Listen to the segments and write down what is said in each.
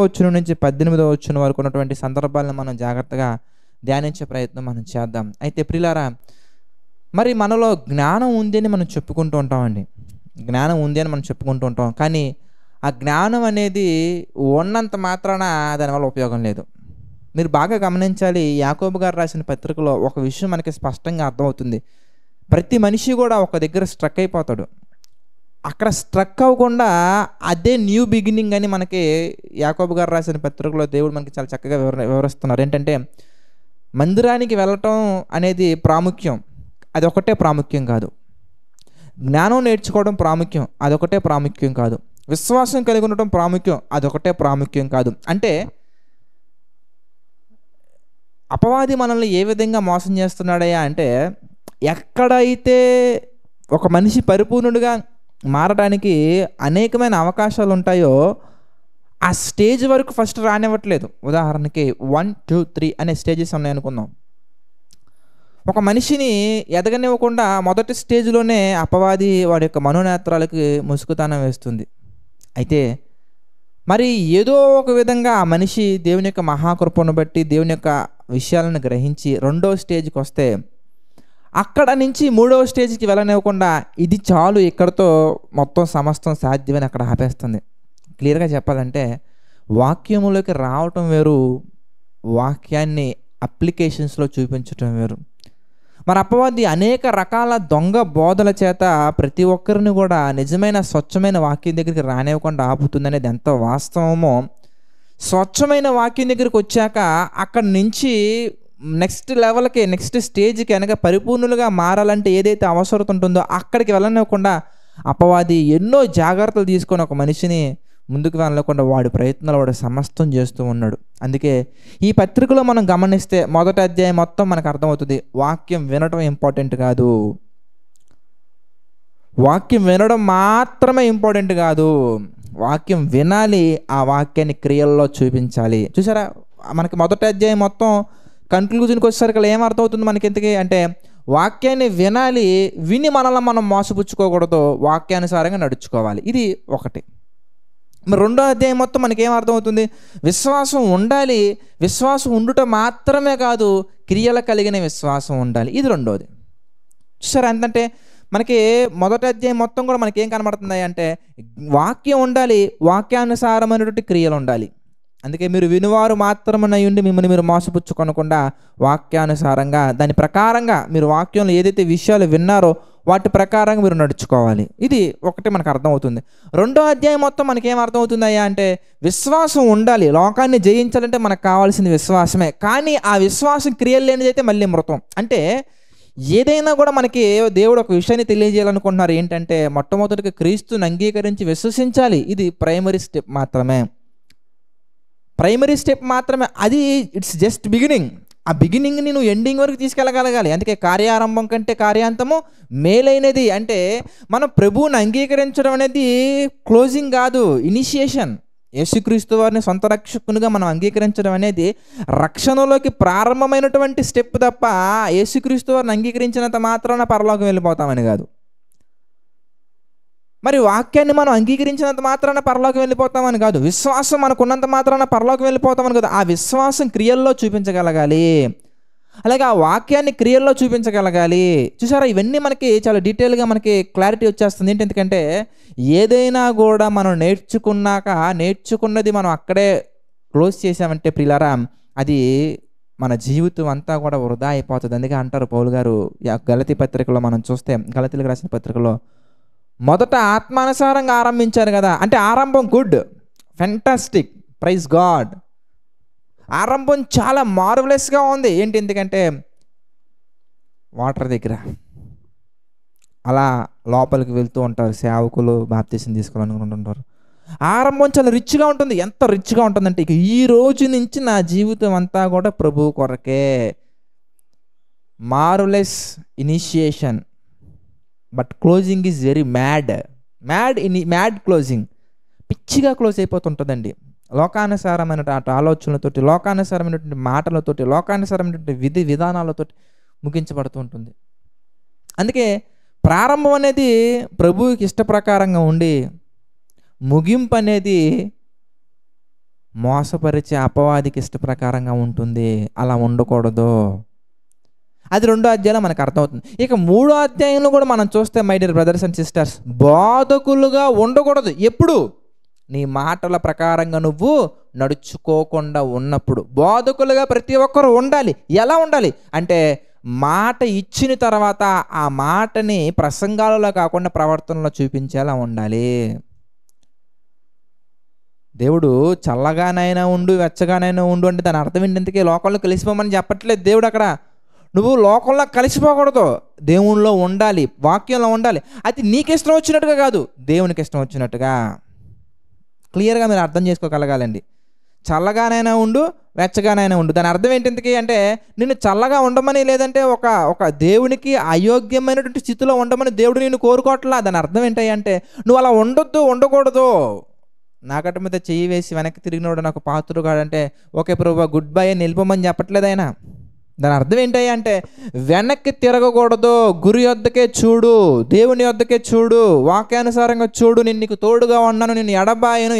వచనం నుంచి 18వ వచనం వరకు ఉన్నటువంటి సందర్భాలను మనం జాగ్రత్తగా ధ్యానించే ప్రయత్నం మనం చేద్దాం. అయితే ప్రియులారా, మరి మనలో జ్ఞానం ఉంది అని మనం చెప్పుకుంటూ ఉంటామండి. జ్ఞానం ఉంది అని మనం చెప్పుకుంటూ ఉంటాం. కానీ ఆ జ్ఞానం అనేది ఉన్నంత మాత్రాన దానివల్ల ఉపయోగం లేదు. మీరు బాగా గమనించాలి. యాకోబు గారు రాసిన పత్రికలో ఒక విషయం మనకి స్పష్టంగా అర్థమవుతుంది. ప్రతి మనిషి కూడా ఒక దగ్గర స్ట్రక్ అయిపోతాడు. అక్కడ స్ట్రక్ అవ్వకుండా అదే న్యూ బిగినింగ్ అని మనకి యాకోబు గారు రాసిన పత్రికలో దేవుడు మనకి చాలా చక్కగా వివరిస్తున్నారు. ఏంటంటే, మందిరానికి వెళ్ళటం అనేది ప్రాముఖ్యం, అదొకటే ప్రాముఖ్యం కాదు. జ్ఞానం నేర్చుకోవడం ప్రాముఖ్యం, అదొకటే ప్రాముఖ్యం కాదు. విశ్వాసం కలిగి ఉండటం ప్రాముఖ్యం, అదొకటే ప్రాముఖ్యం కాదు. అంటే అపవాది మనల్ని ఏ విధంగా మోసం చేస్తున్నాడయ్యా అంటే, ఎక్కడైతే ఒక మనిషి పరిపూర్ణుడిగా మారడానికి అనేకమైన అవకాశాలు ఉంటాయో ఆ స్టేజ్ వరకు ఫస్ట్ రానివ్వట్లేదు. ఉదాహరణకి 1, 2, 3 అనే స్టేజెస్ ఉన్నాయి అనుకుందాం. ఒక మనిషిని ఎదగనివ్వకుండా మొదటి స్టేజ్లోనే అపవాది వాడి యొక్క మనోనేత్రాలకి ముసుగుతానం వేస్తుంది. అయితే మరి ఏదో ఒక విధంగా ఆ మనిషి దేవుని యొక్క మహాకృపను బట్టి దేవుని యొక్క విషయాలను గ్రహించి రెండో స్టేజ్కి వస్తే, అక్కడ నుంచి మూడవ స్టేజ్కి వెళ్ళనివ్వకుండా ఇది చాలు, ఇక్కడతో మొత్తం సమస్తం సాధ్యమని అక్కడ ఆపేస్తుంది. క్లియర్గా చెప్పాలంటే, వాక్యములోకి రావటం వేరు, వాక్యాన్ని అప్లికేషన్స్లో చూపించటం వేరు. మరి అపవాది అనేక రకాల దొంగ బోధల చేత ప్రతి ఒక్కరిని కూడా నిజమైన స్వచ్ఛమైన వాక్యం దగ్గరికి రానివ్వకుండా ఆపుతుందనేది ఎంత వాస్తవమో, స్వచ్ఛమైన వాక్యం దగ్గరికి వచ్చాక అక్కడి నుంచి నెక్స్ట్ లెవెల్కి, నెక్స్ట్ స్టేజ్కి అనగా పరిపూర్ణులుగా మారాలంటే ఏదైతే అవసరం ఉంటుందో అక్కడికి వెళ్ళనివ్వకుండా అపవాది ఎన్నో జాగ్రత్తలు తీసుకొని ఒక మనిషిని ముందుకు వెళ్ళకుండా వాడి ప్రయత్నాలు వాడు సమస్తం చేస్తూ ఉన్నాడు. అందుకే ఈ పత్రికలో మనం గమనిస్తే మొదటి అధ్యాయం మొత్తం మనకు అర్థమవుతుంది. వాక్యం వినడం ఇంపార్టెంట్ కాదు, వాక్యం వినడం మాత్రమే ఇంపార్టెంట్ కాదు, వాక్యం వినాలి, ఆ వాక్యాన్ని క్రియల్లో చూపించాలి. చూసారా, మనకి మొదటి అధ్యాయం మొత్తం కన్క్లూజన్కి వచ్చేసరికి ఏమర్థమవుతుంది మనకి ఎందుకు అంటే, వాక్యాన్ని వినాలి, విని మనల్ని మనం మోసపుచ్చుకోకూడదు, వాక్యానుసారంగా నడుచుకోవాలి. ఇది ఒకటి. మరి రెండో అధ్యాయం మొత్తం మనకి ఏమర్థమవుతుంది, విశ్వాసం ఉండాలి, విశ్వాసం ఉండుట మాత్రమే కాదు, క్రియలు కలిగిన విశ్వాసం ఉండాలి. ఇది రెండోది. చూసారా, ఎంతంటే మనకి మొదటి అధ్యాయం మొత్తం కూడా మనకి ఏం కనబడుతుంది అంటే, వాక్యం ఉండాలి, వాక్యానుసారమైనటువంటి క్రియలు ఉండాలి. అందుకే మీరు వినువారు మాత్రమే ఉండి మిమ్మల్ని మీరు మోసపుచ్చుకొనకుండా వాక్యానుసారంగా దాని ప్రకారంగా మీరు వాక్యంలో ఏదైతే విషయాలు విన్నారో వాటి ప్రకారంగా మీరు నడుచుకోవాలి. ఇది ఒకటి మనకు అర్థమవుతుంది. రెండో అధ్యాయం మొత్తం మనకేం అర్థమవుతుందయ్యా అంటే, విశ్వాసం ఉండాలి, లోకాన్ని జయించాలంటే మనకు కావాల్సింది విశ్వాసమే. కానీ ఆ విశ్వాసం క్రియలు లేనిదైతే మళ్ళీ మృతం. అంటే ఏదైనా కూడా మనకి దేవుడు ఒక విషయాన్ని తెలియజేయాలనుకుంటున్నారు. ఏంటంటే, మొట్టమొదటిగా క్రీస్తుని అంగీకరించి విశ్వసించాలి. ఇది ప్రైమరీ స్టెప్ మాత్రమే, ప్రైమరీ స్టెప్ మాత్రమే. అది ఇట్స్ జస్ట్ బిగినింగ్. ఆ బిగినింగ్ని నువ్వు ఎండింగ్ వరకు తీసుకెళ్ళగలగాలి. అందుకే కార్యారంభం కంటే కార్యాంతము మేలైనది. అంటే మనం ప్రభువుని అంగీకరించడం అనేది క్లోజింగ్ కాదు, ఇనిషియేషన్. యేసుక్రీస్తు వారిని సొంత రక్షకునిగా మనం అంగీకరించడం అనేది రక్షణలోకి ప్రారంభమైనటువంటి స్టెప్ తప్ప, యేసుక్రీస్తు వారిని అంగీకరించినంత మాత్రాన పరలోకం వెళ్ళిపోతామని కాదు. మరి వాక్యాన్ని మనం అంగీకరించినంత మాత్రాన పరలోకం వెళ్ళిపోతామని కాదు, విశ్వాసం మనకున్నంత మాత్రాన పరలోకం వెళ్ళిపోతామని కాదు, ఆ విశ్వాసం క్రియల్లో చూపించగలగాలి. అలాగే ఆ వాక్యాన్ని క్రియల్లో చూపించగలగాలి. చూసారా, ఇవన్నీ మనకి చాలా డీటెయిల్గా మనకి క్లారిటీ వచ్చేస్తుంది. ఎందుకంటే ఏదైనా కూడా మనం నేర్చుకున్నది మనం అక్కడే క్లోజ్ చేసామంటే ప్రియులారా, అది మన జీవితం అంతా కూడా వృధా అయిపోతుంది. అందుకే అంటారు పౌలు గారు గలతీ పత్రికలో మనం చూస్తే, గలతీలకు రాసిన పత్రికలో, మొదట ఆత్మానుసారంగా ఆరంభించారు కదా, అంటే ఆరంభం గుడ్, ఫెంటాస్టిక్, ప్రైజ్ గాడ్, ఆరంభం చాలా మార్వలెస్గా ఉంది. ఏంటి, ఎందుకంటే వాటర్ దగ్గర అలా లోపలికి వెళ్తూ ఉంటారు సేవకులు, బాప్తీసం తీసుకోవాలనుకుంటుంటారు. ఆరంభం చాలా రిచ్గా ఉంటుంది. ఎంత రిచ్గా ఉంటుందంటే, ఇక ఈ రోజు నుంచి నా జీవితం అంతా కూడా ప్రభువు కొరకే, marvellous initiation. But closing is very mad closing. పిచ్చిగా క్లోజ్ అయిపోతుంటుందండి. లోకానుసారమైన ఆలోచనలతోటి, లోకానుసారమైనటువంటి మాటలతోటి, లోకానుసారమైనటువంటి విధానాలతోటి ముగించబడుతూ ఉంటుంది. అందుకే ప్రారంభం అనేది ప్రభువుకి ఇష్ట ప్రకారంగా ఉండి, ముగింపు అనేది మోసపరిచే అపవాదికి ఇష్ట ప్రకారంగా ఉంటుంది. అలా ఉండకూడదు. అది 2వ అధ్యాయంలో మనకు అర్థమవుతుంది. ఇక 3వ అధ్యాయంలో కూడా మనం చూస్తే my dear brothers and sisters, బోధకులుగా ఉండకూడదు. ఎప్పుడు? నీ మాటల ప్రకారంగా నువ్వు నడుచుకోకుండా ఉన్నప్పుడు. బోధకులుగా ప్రతి ఒక్కరు ఉండాలి. ఎలా ఉండాలి అంటే, మాట ఇచ్చిన తర్వాత ఆ మాటని ప్రసంగాలలో కాకుండా ప్రవర్తనలో చూపించేలా ఉండాలి. దేవుడు చల్లగానైనా ఉండు, వెచ్చగానైనా ఉండు అంటే దాని అర్థం ఏంటంటే లోకంలో కలిసిపోమని చెప్పట్లేదు దేవుడు అక్కడ. నువ్వు లోకంలో కలిసిపోకూడదు, దేవునిలో ఉండాలి, వాక్యంలో ఉండాలి. అది నీకు ఇష్టం వచ్చినట్టుగా కాదు, దేవునికి ఇష్టం వచ్చినట్టుగా. క్లియర్గా మీరు అర్థం చేసుకోగలగాలండి. చల్లగానైనా ఉండు, వెచ్చగానైనా ఉండు. దాని అర్థం ఏంటి అంటే, నిన్ను చల్లగా ఉండమని లేదంటే ఒక దేవునికి అయోగ్యమైనటువంటి స్థితిలో ఉండమని దేవుడు నిన్ను కోరుకోవట్లా. దాని అర్థం ఏంటి అంటే, నువ్వు అలా ఉండొద్దు, ఉండకూడదు. నాకట మీద చెయ్యి వేసి వెనక్కి తిరిగినోడు నాకు పాత్రుడు కాడంటే, ఓకే ప్రభువా గుడ్ బై అని వెళ్ళిపోమని చెప్పట్లేదు ఆయన. దాని అర్థం ఏంటి అంటే, వెనక్కి తిరగకూడదు, గురి యొద్దకే చూడు, దేవుని యొద్దకే చూడు, వాక్యానుసారంగా చూడు. నేను నీకు తోడుగా ఉన్నాను, నేను ఎడబాయను,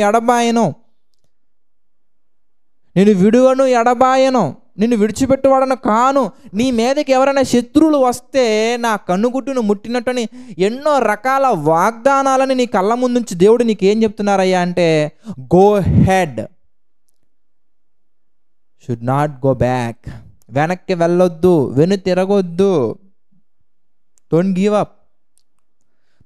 నేను విడువను, ఎడబాయను, నిన్ను విడిచిపెట్టువాడను కాను. నీ మీదకి ఎవరైనా శత్రువులు వస్తే నా కన్నుగుట్టును ముట్టినట్టని ఎన్నో రకాల వాగ్దానాలని నీ కళ్ళ ముందుంచి దేవుడు నీకేం చెప్తున్నారయ్యా అంటే, go head, should not go back. వెనక్కి వెళ్ళొద్దు, వెను తిరగొద్దు, డోంట్ గివ్ అప్.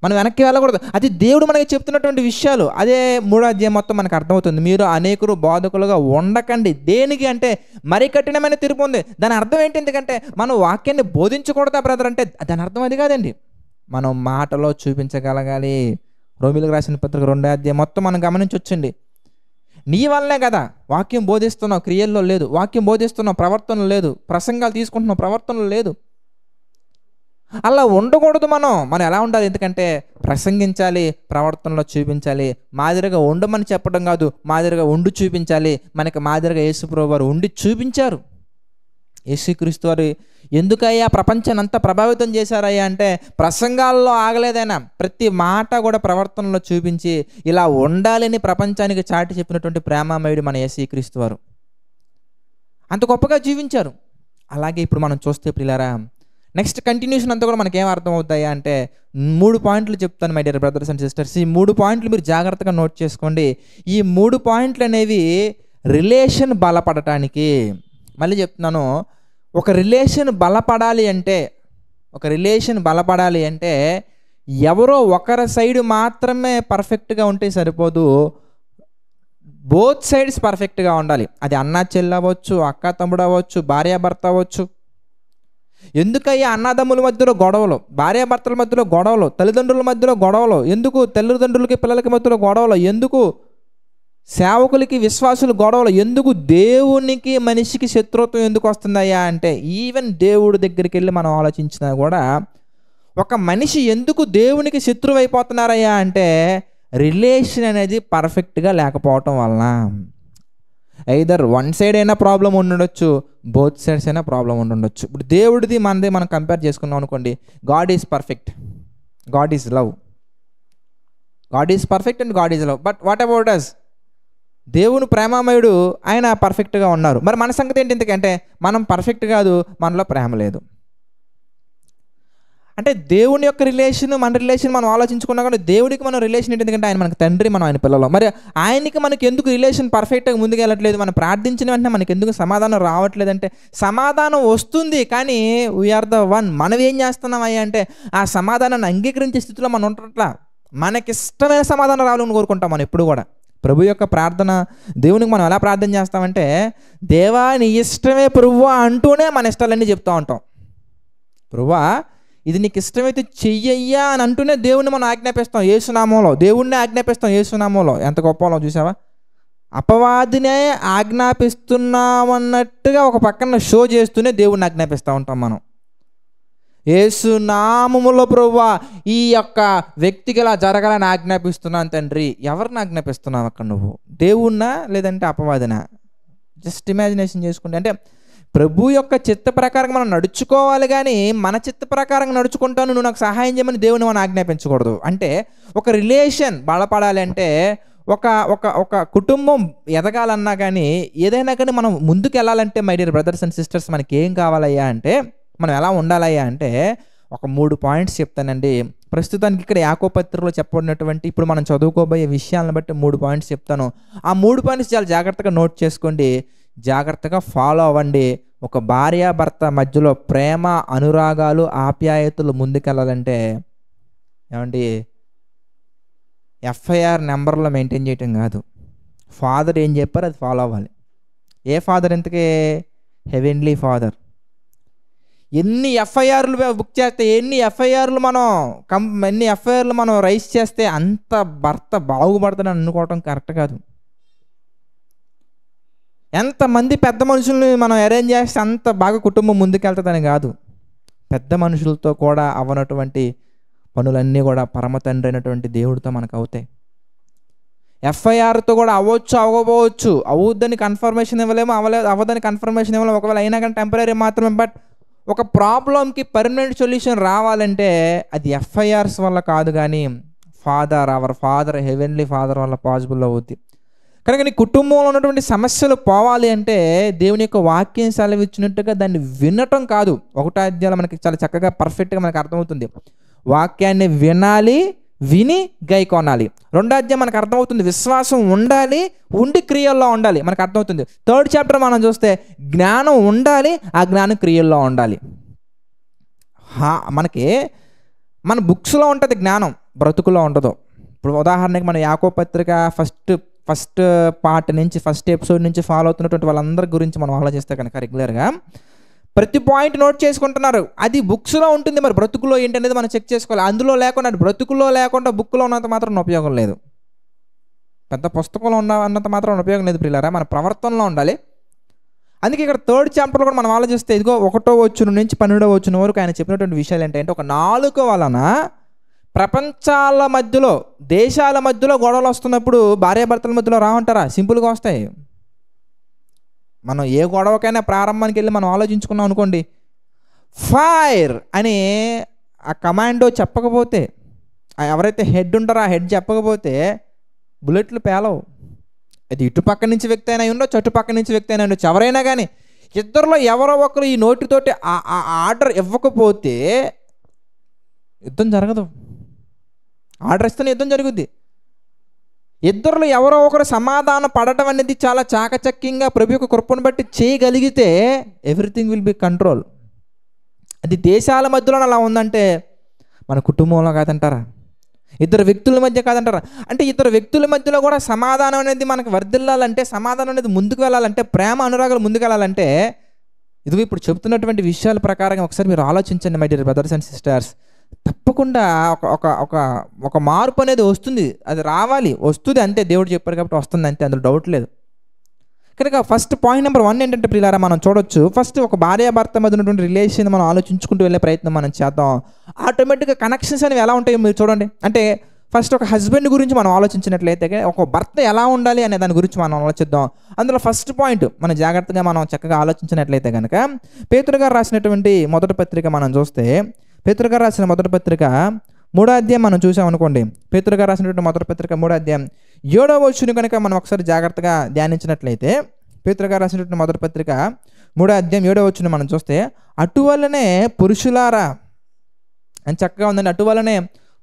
మనం వెనక్కి వెళ్ళకూడదు. అది దేవుడు మనకి చెప్తున్నటువంటి విషయాలు. అదే 3వ అధ్యాయం మొత్తం మనకు అర్థమవుతుంది. మీరు అనేకులు బోధకులుగా ఉండకండి. దేనికి అంటే, మరి కఠినమైన తీర్పు ఉంది. దాని అర్థం ఏంటి? ఎందుకంటే మనం వాక్యాన్ని బోధించకూడదా బ్రదర్ అంటే దాని అర్థం అది కాదండి. మనం మాటలో చూపించగలగాలి. రోమీయులకు రాసిన పత్రిక 2వ అధ్యాయం మొత్తం మనం గమనించొచ్చండి. నీ వల్లనే కదా వాక్యం బోధిస్తున్నావు, క్రియల్లో లేదు. వాక్యం బోధిస్తున్నావు, ప్రవర్తనలో లేదు. ప్రసంగాలు తీసుకుంటున్నావు, ప్రవర్తనలో లేదు. అలా ఉండకూడదు. మనం ఎలా ఉండాలి? ఎందుకంటే ప్రసంగించాలి, ప్రవర్తనలో చూపించాలి. మాదిరిగా ఉండమని చెప్పడం కాదు, మాదిరిగా ఉండి చూపించాలి. మనకి మాదిరిగా యేసుప్రభువు వారు ఉండి చూపించారు. యేసుక్రీస్తు వారు ఎందుకయ్యా ప్రపంచాన్ని అంతా ప్రభావితం చేశారయ్యా అంటే, ప్రసంగాల్లో ఆగలేదైనా, ప్రతి మాట కూడా ప్రవర్తనలో చూపించి ఇలా ఉండాలని ప్రపంచానికి చాటి చెప్పినటువంటి ప్రేమామయుడు మన యేసుక్రీస్తు వారు. అంత గొప్పగా జీవించారు. అలాగే ఇప్పుడు మనం చూస్తే ప్రియులారా, నెక్స్ట్ కంటిన్యూషన్ అంతా కూడా మనకేం అర్థం అవుతాయా అంటే, 3 పాయింట్లు చెప్తాను my dear brothers and sisters. ఈ 3 పాయింట్లు మీరు జాగ్రత్తగా నోట్ చేసుకోండి. ఈ 3 పాయింట్లు అనేవి రిలేషన్ బలపడటానికి. మళ్ళీ చెప్తున్నాను, ఒక రిలేషన్ బలపడాలి అంటే ఎవరో ఒకరి సైడ్ మాత్రమే పర్ఫెక్ట్గా ఉంటే సరిపోదు, బోత్ సైడ్స్ పర్ఫెక్ట్గా ఉండాలి. అది అన్నా చెల్లి అవ్వచ్చు, అక్క తమ్ముడు అవ్వచ్చు, భార్యాభర్త అవ్వచ్చు. ఎందుకయ్యా అన్నదమ్ముల మధ్యలో గొడవలు, భార్యాభర్తల మధ్యలో గొడవలు, తల్లిదండ్రుల మధ్యలో గొడవలు ఎందుకు? తల్లిదండ్రులకి పిల్లలకి మధ్యలో గొడవలు ఎందుకు? సేవకులకి విశ్వాసులు గొడవలు ఎందుకు? దేవునికి మనిషికి శత్రుత్వం ఎందుకు వస్తుందయ్యా అంటే, ఈవెన్ దేవుడి దగ్గరికి వెళ్ళి మనం ఆలోచించినా కూడా ఒక మనిషి ఎందుకు దేవునికి శత్రువు అయిపోతున్నారయ్యా అంటే, రిలేషన్ అనేది పర్ఫెక్ట్గా లేకపోవటం వలన. ఐదర్ వన్ సైడ్ అయినా ప్రాబ్లం ఉండొచ్చు, బోత్ సైడ్స్ అయినా ప్రాబ్లం ఉండొచ్చు. ఇప్పుడు దేవుడిది మనది మనం కంపేర్ చేసుకున్నాం అనుకోండి, God is perfect, God is love, God is perfect and God is love. But what about us? దేవుని ప్రేమామయుడు, ఆయన పర్ఫెక్ట్గా ఉన్నారు. మరి మన సంగతి ఏంటి? ఎందుకంటే మనం పర్ఫెక్ట్ కాదు, మనలో ప్రేమ లేదు. అంటే దేవుని యొక్క రిలేషన్, మన రిలేషన్ మనం ఆలోచించుకున్నా కానీ దేవుడికి మన రిలేషన్ ఏంటి? ఎందుకంటే ఆయన మనకు తండ్రి, మనం ఆయన పిల్లలు. మరి ఆయనకి మనకి ఎందుకు రిలేషన్ పర్ఫెక్ట్గా ముందుకు వెళ్ళట్లేదు? మనం ప్రార్థించిన వెంటనే మనకి ఎందుకు సమాధానం రావట్లేదంటే, సమాధానం వస్తుంది కానీ వీఆర్ ద వన్. మనం ఏం చేస్తున్నాం అయ్యా అంటే, ఆ సమాధానాన్ని అంగీకరించే స్థితిలో మనం ఉండట్లా. మనకి ఇష్టమైన సమాధానం రావాలని కోరుకుంటాం మనం ఎప్పుడు కూడా. ప్రభు యొక్క ప్రార్థన, దేవునికి మనం ఎలా ప్రార్థన చేస్తామంటే, దేవా నీ ఇష్టమే ప్రభువా అంటూనే మన ఇష్టాలన్నీ చెప్తూ ఉంటాం. ప్రభువా ఇది నీకు ఇష్టమైతే చెయ్యయ్యా అని అంటూనే దేవుణ్ణి మనం ఆజ్ఞాపిస్తాం యేసునామంలో, దేవుణ్ణి ఆజ్ఞాపిస్తాం యేసునామంలో. ఎంత గొప్పలో చూసావా? అపవాదినే ఆజ్ఞాపిస్తున్నామన్నట్టుగా ఒక పక్కన షో చేస్తూనే దేవుణ్ణి ఆజ్ఞాపిస్తూ ఉంటాం మనం. యేసునామములో ప్రభువా ఈ యొక్క వ్యక్తికి ఇలా జరగాలని ఆజ్ఞాపిస్తున్నాను తండ్రి. ఎవరిని ఆజ్ఞాపిస్తున్నావు అక్కడ నువ్వు? దేవుణ్ణా లేదంటే అపవాదినా? జస్ట్ ఇమాజినేషన్ చేసుకుంటే, అంటే ప్రభు యొక్క చిత్త ప్రకారం మనం నడుచుకోవాలి కానీ మన చిత్త ప్రకారం నడుచుకుంటాను, నువ్వు నాకు సహాయం చేయమని దేవుని మనం ఆజ్ఞాపించకూడదు. అంటే ఒక రిలేషన్ బలపడాలి అంటే ఒక ఒక ఒక కుటుంబం ఎదగాలన్నా కానీ ఏదైనా కానీ మనం ముందుకు వెళ్ళాలంటే my dear brothers and sisters మనకి ఏం కావాలయ్యా అంటే, మనం ఎలా ఉండాలయ్యా అంటే ఒక 3 పాయింట్స్ చెప్తానండి. ప్రస్తుతానికి ఇక్కడ యాకోబు పత్రికలో చెప్పబడినటువంటి ఇప్పుడు మనం చదువుకోబోయే విషయాలను బట్టి 3 పాయింట్స్ చెప్తాను. ఆ 3 పాయింట్స్ చాలా జాగ్రత్తగా నోట్ చేసుకోండి, జాగ్రత్తగా ఫాలో అవ్వండి. ఒక భార్యాభర్త మధ్యలో ప్రేమ, అనురాగాలు, ఆప్యాయతలు ముందుకెళ్ళాలంటే ఏమండి, ఎఫ్ఐఆర్ నెంబర్లో మెయింటైన్ చేయటం కాదు. ఫాదర్ ఏం చెప్పారో అది ఫాలో అవ్వాలి. ఏ ఫాదర్ ఇంతకీ? Heavenly father. ఎన్ని ఎఫ్ఐఆర్లు బుక్ చేస్తే, ఎన్ని ఎఫ్ఐఆర్లు మనం రైస్ చేస్తే అంత భర్త బాగుపడతాడని అనుకోవటం కరెక్ట్ కాదు. ఎంతమంది పెద్ద మనుషుల్ని మనం అరేంజ్ చేస్తే అంత బాగా కుటుంబం ముందుకెళ్తుందని కాదు. పెద్ద మనుషులతో కూడా అవ్వనటువంటి పనులన్నీ కూడా పరమ తండ్రి అయినటువంటి దేవుడితో మనకు అవుతాయి. ఎఫ్ఐఆర్తో కూడా అవ్వచ్చు, అవ్వకపోవచ్చు. అవుద్దని కన్ఫర్మేషన్ ఇవ్వలేము, అవ్వదని కన్ఫర్మేషన్ ఇవ్వలేము. ఒకవేళ అయినా కానీ టెంపరీ మాత్రమే. బట్ ఒక ప్రాబ్లంకి పర్మనెంట్ సొల్యూషన్ రావాలంటే అది ఎఫ్ఐఆర్స్ వల్ల కాదు, కానీ అవర్ ఫాదర్ హెవెన్లీ ఫాదర్ వల్ల పాసిబుల్ అవుద్ది. కనుక నీ కుటుంబంలో ఉన్నటువంటి సమస్యలు పోవాలి అంటే దేవుని యొక్క వాక్యం సెలవిచ్చినట్టుగా దాన్ని వినటం కాదు. 1వ అధ్యాయంలో మనకి చాలా చక్కగా పర్ఫెక్ట్గా మనకు అర్థమవుతుంది. వాక్యాన్ని వినాలి, విని గైకొనాలి. 2వ అధ్యాయం మనకు అర్థమవుతుంది. విశ్వాసం ఉండాలి, ఉండి క్రియల్లో ఉండాలి, మనకు అర్థమవుతుంది. 3rd చాప్టర్ మనం చూస్తే జ్ఞానం ఉండాలి, ఆ జ్ఞానం క్రియల్లో ఉండాలి. మనకి మన బుక్స్లో ఉంటుంది జ్ఞానం, బ్రతుకులో ఉండదు. ఇప్పుడు ఉదాహరణకి మన యాకోబు పత్రిక ఫస్ట్ పార్ట్ నుంచి, ఫస్ట్ ఎపిసోడ్ నుంచి ఫాలో అవుతున్నటువంటి వాళ్ళందరి గురించి మనం ఆలోచిస్తే కనుక రెగ్యులర్గా ప్రతి పాయింట్ నోట్ చేసుకుంటున్నారు. అది బుక్స్లో ఉంటుంది, మరి బ్రతుకులో ఏంటనేది మనం చెక్ చేసుకోవాలి. అందులో లేకుండా, బ్రతుకులో లేకుండా బుక్లో ఉన్నంత మాత్రం ఉపయోగం లేదు. పెద్ద పుస్తకంలో ఉన్నంత మాత్రం ఉపయోగం లేదు ప్రియులారా. మన ప్రవర్తనలో ఉండాలి. అందుకే ఇక్కడ 3rd చాప్టర్లో కూడా మనం ఆలోచిస్తే ఇదిగో 1వ వచనం నుంచి 12వ వచనం వరకు ఆయన చెప్పినటువంటి విషయాలు ఏంటంటే, ఒక నాలుక వలన ప్రపంచాల మధ్యలో, దేశాల మధ్యలో గొడవలు వస్తున్నప్పుడు భార్యాభర్తల మధ్యలో రావంటారా? సింపుల్గా వస్తాయి. మనం ఏ గొడవకైనా ప్రారంభానికి వెళ్ళి మనం ఆలోచించుకున్నాం అనుకోండి, ఫైర్ అని ఆ కమాండో చెప్పకపోతే, ఎవరైతే హెడ్ ఉంటారో ఆ హెడ్ చెప్పకపోతే బుల్లెట్లు పేలవు. అది ఇటుపక్క నుంచి వ్యక్తి అయినా ఉండొచ్చు, అటుపక్క నుంచి వ్యక్తి అయినా ఉండొచ్చు, ఎవరైనా కానీ ఇద్దరిలో ఎవరో ఒకరు ఈ నోటితోటి ఆ ఆర్డర్ ఇవ్వకపోతే యుద్ధం జరగదు. ఆర్డర్ ఇస్తేనే యుద్ధం జరుగుద్ది. ఇద్దరులో ఎవరో ఒకరు సమాధానం పడటం అనేది చాలా చాకచక్యంగా ప్రభు యొక్క కృపను బట్టి చేయగలిగితే ఎవ్రీథింగ్ విల్ బి కంట్రోల్. అది దేశాల మధ్యలో అలా ఉందంటే మన కుటుంబంలో కాదంటారా? ఇద్దరు వ్యక్తుల మధ్య కాదంటారా? అంటే ఇద్దరు వ్యక్తుల మధ్యలో కూడా సమాధానం అనేది మనకు వర్ధిల్లాలంటే, సమాధానం అనేది ముందుకు వెళ్ళాలంటే, ప్రేమ అనురాగాలు ముందుకు వెళ్ళాలంటే, ఇదిగో ఇప్పుడు చెప్తున్నటువంటి విషయాల ప్రకారంగా ఒకసారి మీరు ఆలోచించండి my dear brothers and sisters. తప్పకుండా ఒక మార్పు అనేది వస్తుంది. అది రావాలి, వస్తుంది అంతే. దేవుడు చెప్పారు కాబట్టి వస్తుంది అంతే, అందులో డౌట్ లేదు. కనుక ఫస్ట్ పాయింట్ నెంబర్ 1 ఏంటంటే ప్రియులారా, మనం చూడొచ్చు. ఫస్ట్ ఒక భార్యాభర్త మధ్య ఉన్నటువంటి రిలేషన్ మనం ఆలోచించుకుంటూ వెళ్ళే ప్రయత్నం మనం చేద్దాం. ఆటోమేటిక్గా కనెక్షన్స్ అనేవి ఎలా ఉంటాయో మీరు చూడండి. అంటే ఫస్ట్ ఒక హస్బెండ్ గురించి మనం ఆలోచించినట్లయితే ఒక భర్త ఎలా ఉండాలి అనే దాని గురించి మనం ఆలోచిద్దాం. అందులో ఫస్ట్ పాయింట్ మనం జాగ్రత్తగా మనం చక్కగా ఆలోచించినట్లయితే కనుక పేతురు గారు రాసినటువంటి మొదటి పత్రిక మనం చూస్తే, పేతురు గారు రాసిన మొదటి పత్రిక 3వ అధ్యాయం మనం చూసామనుకోండి. పేతురు గారు రాసినటువంటి మొదటి పత్రిక 3వ అధ్యాయం 7వ వచనం కనుక మనం ఒకసారి జాగ్రత్తగా ధ్యానించినట్లయితే, పేతురు గారు రాసినటువంటి మొదటి పత్రిక 3వ అధ్యాయం 7వ వచనం మనం చూస్తే, అటువలనే పురుషులారా అని చక్కగా ఉందండి. అటువలనే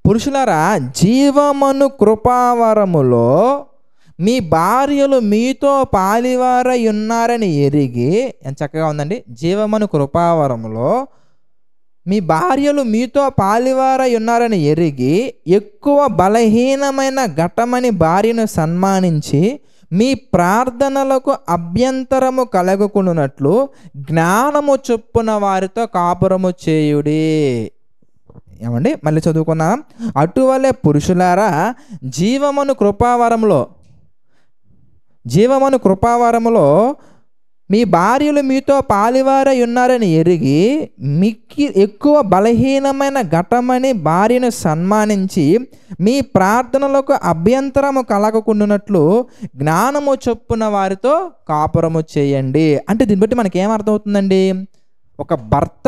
పురుషులారా జీవమను కృపావరములో మీ భార్యలు మీతో పాలివారై ఉన్నారని ఎరిగి, అని చక్కగా ఉందండి. జీవమను కృపావరములో మీ భార్యలు మీతో పాలివారై ఉన్నారని ఎరిగి ఎక్కువ బలహీనమైన ఘటమని భార్యను సన్మానించి మీ ప్రార్థనలకు అభ్యంతరము కలగకున్నట్లు జ్ఞానము చొప్పున వారితో కాపురము చేయుడి. ఏమండి, మళ్ళీ చదువుకుందాం. అటువలే పురుషులారా జీవమను కృపావరములో మీ భార్యలు మీతో పాలివారై ఉన్నారని ఎరిగి మీకు ఎక్కువ బలహీనమైన ఘటమని భార్యను సన్మానించి మీ ప్రార్థనలకు అభ్యంతరము కలగకుండానట్లు జ్ఞానము చొప్పున వారితో కాపురము చేయండి. అంటే దీన్ని బట్టి మనకి ఏమర్థమవుతుందండి? ఒక భర్త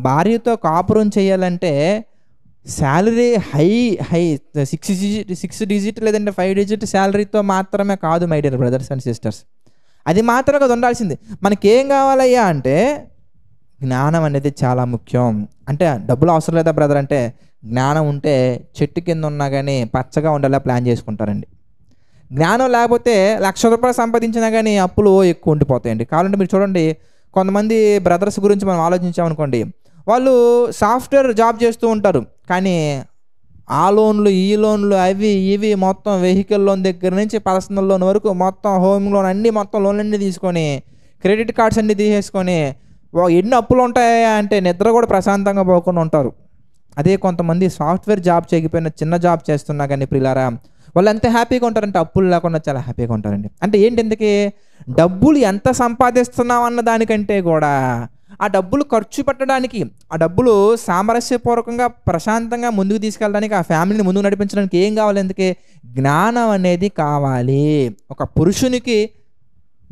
భార్యతో కాపురం చేయాలంటే శాలరీ హై హై 6 డిజిట్ లేదంటే 5 డిజిట్ శాలరీతో మాత్రమే కాదు my dear brothers and sisters. అది మాత్రమే కదా ఉండాల్సింది. మనకేం కావాలయ్యా అంటే జ్ఞానం అనేది చాలా ముఖ్యం. అంటే డబ్బులు అవసరం లేదా బ్రదర్ అంటే, జ్ఞానం ఉంటే చెట్టు కింద ఉన్నా కానీ పచ్చగా ఉండేలా ప్లాన్ చేసుకుంటారండి. జ్ఞానం లేకపోతే ₹1,00,000 సంపాదించినా కానీ అప్పులు ఎక్కువ ఉండిపోతాయండి. కావాలంటే మీరు చూడండి, కొంతమంది బ్రదర్స్ గురించి మనం ఆలోచించామనుకోండి, వాళ్ళు సాఫ్ట్వేర్ జాబ్ చేస్తూ ఉంటారు. కానీ ఆ లోన్లు ఈ లోన్లు అవి ఇవి మొత్తం వెహికల్ లోన్ దగ్గర నుంచి పర్సనల్ లోన్ వరకు మొత్తం హోమ్ లోన్ అన్నీ మొత్తం లోన్లన్నీ తీసుకొని క్రెడిట్ కార్డ్స్ అన్నీ తీసేసుకొని ఎన్ని అప్పులు ఉంటాయా అంటే నిద్ర కూడా ప్రశాంతంగా పోకుండా ఉంటారు. అదే కొంతమంది సాఫ్ట్వేర్ జాబ్ చేయకపోయినా చిన్న జాబ్ చేస్తున్నా కానీ ప్రియులారా, వాళ్ళు ఎంత హ్యాపీగా ఉంటారంటే అప్పులు లేకుండా చాలా హ్యాపీగా ఉంటారండి. అంటే ఏంటి, ఎందుకే డబ్బులు ఎంత సంపాదిస్తున్నాం అన్న దానికంటే కూడా ఆ డబ్బులు ఖర్చు పెట్టడానికి, ఆ డబ్బులు సామరస్యపూర్వకంగా ప్రశాంతంగా ముందుకు తీసుకెళ్ళడానికి, ఆ ఫ్యామిలీని ముందుకు నడిపించడానికి ఏం కావాలి, ఎందుకే జ్ఞానం అనేది కావాలి. ఒక పురుషునికి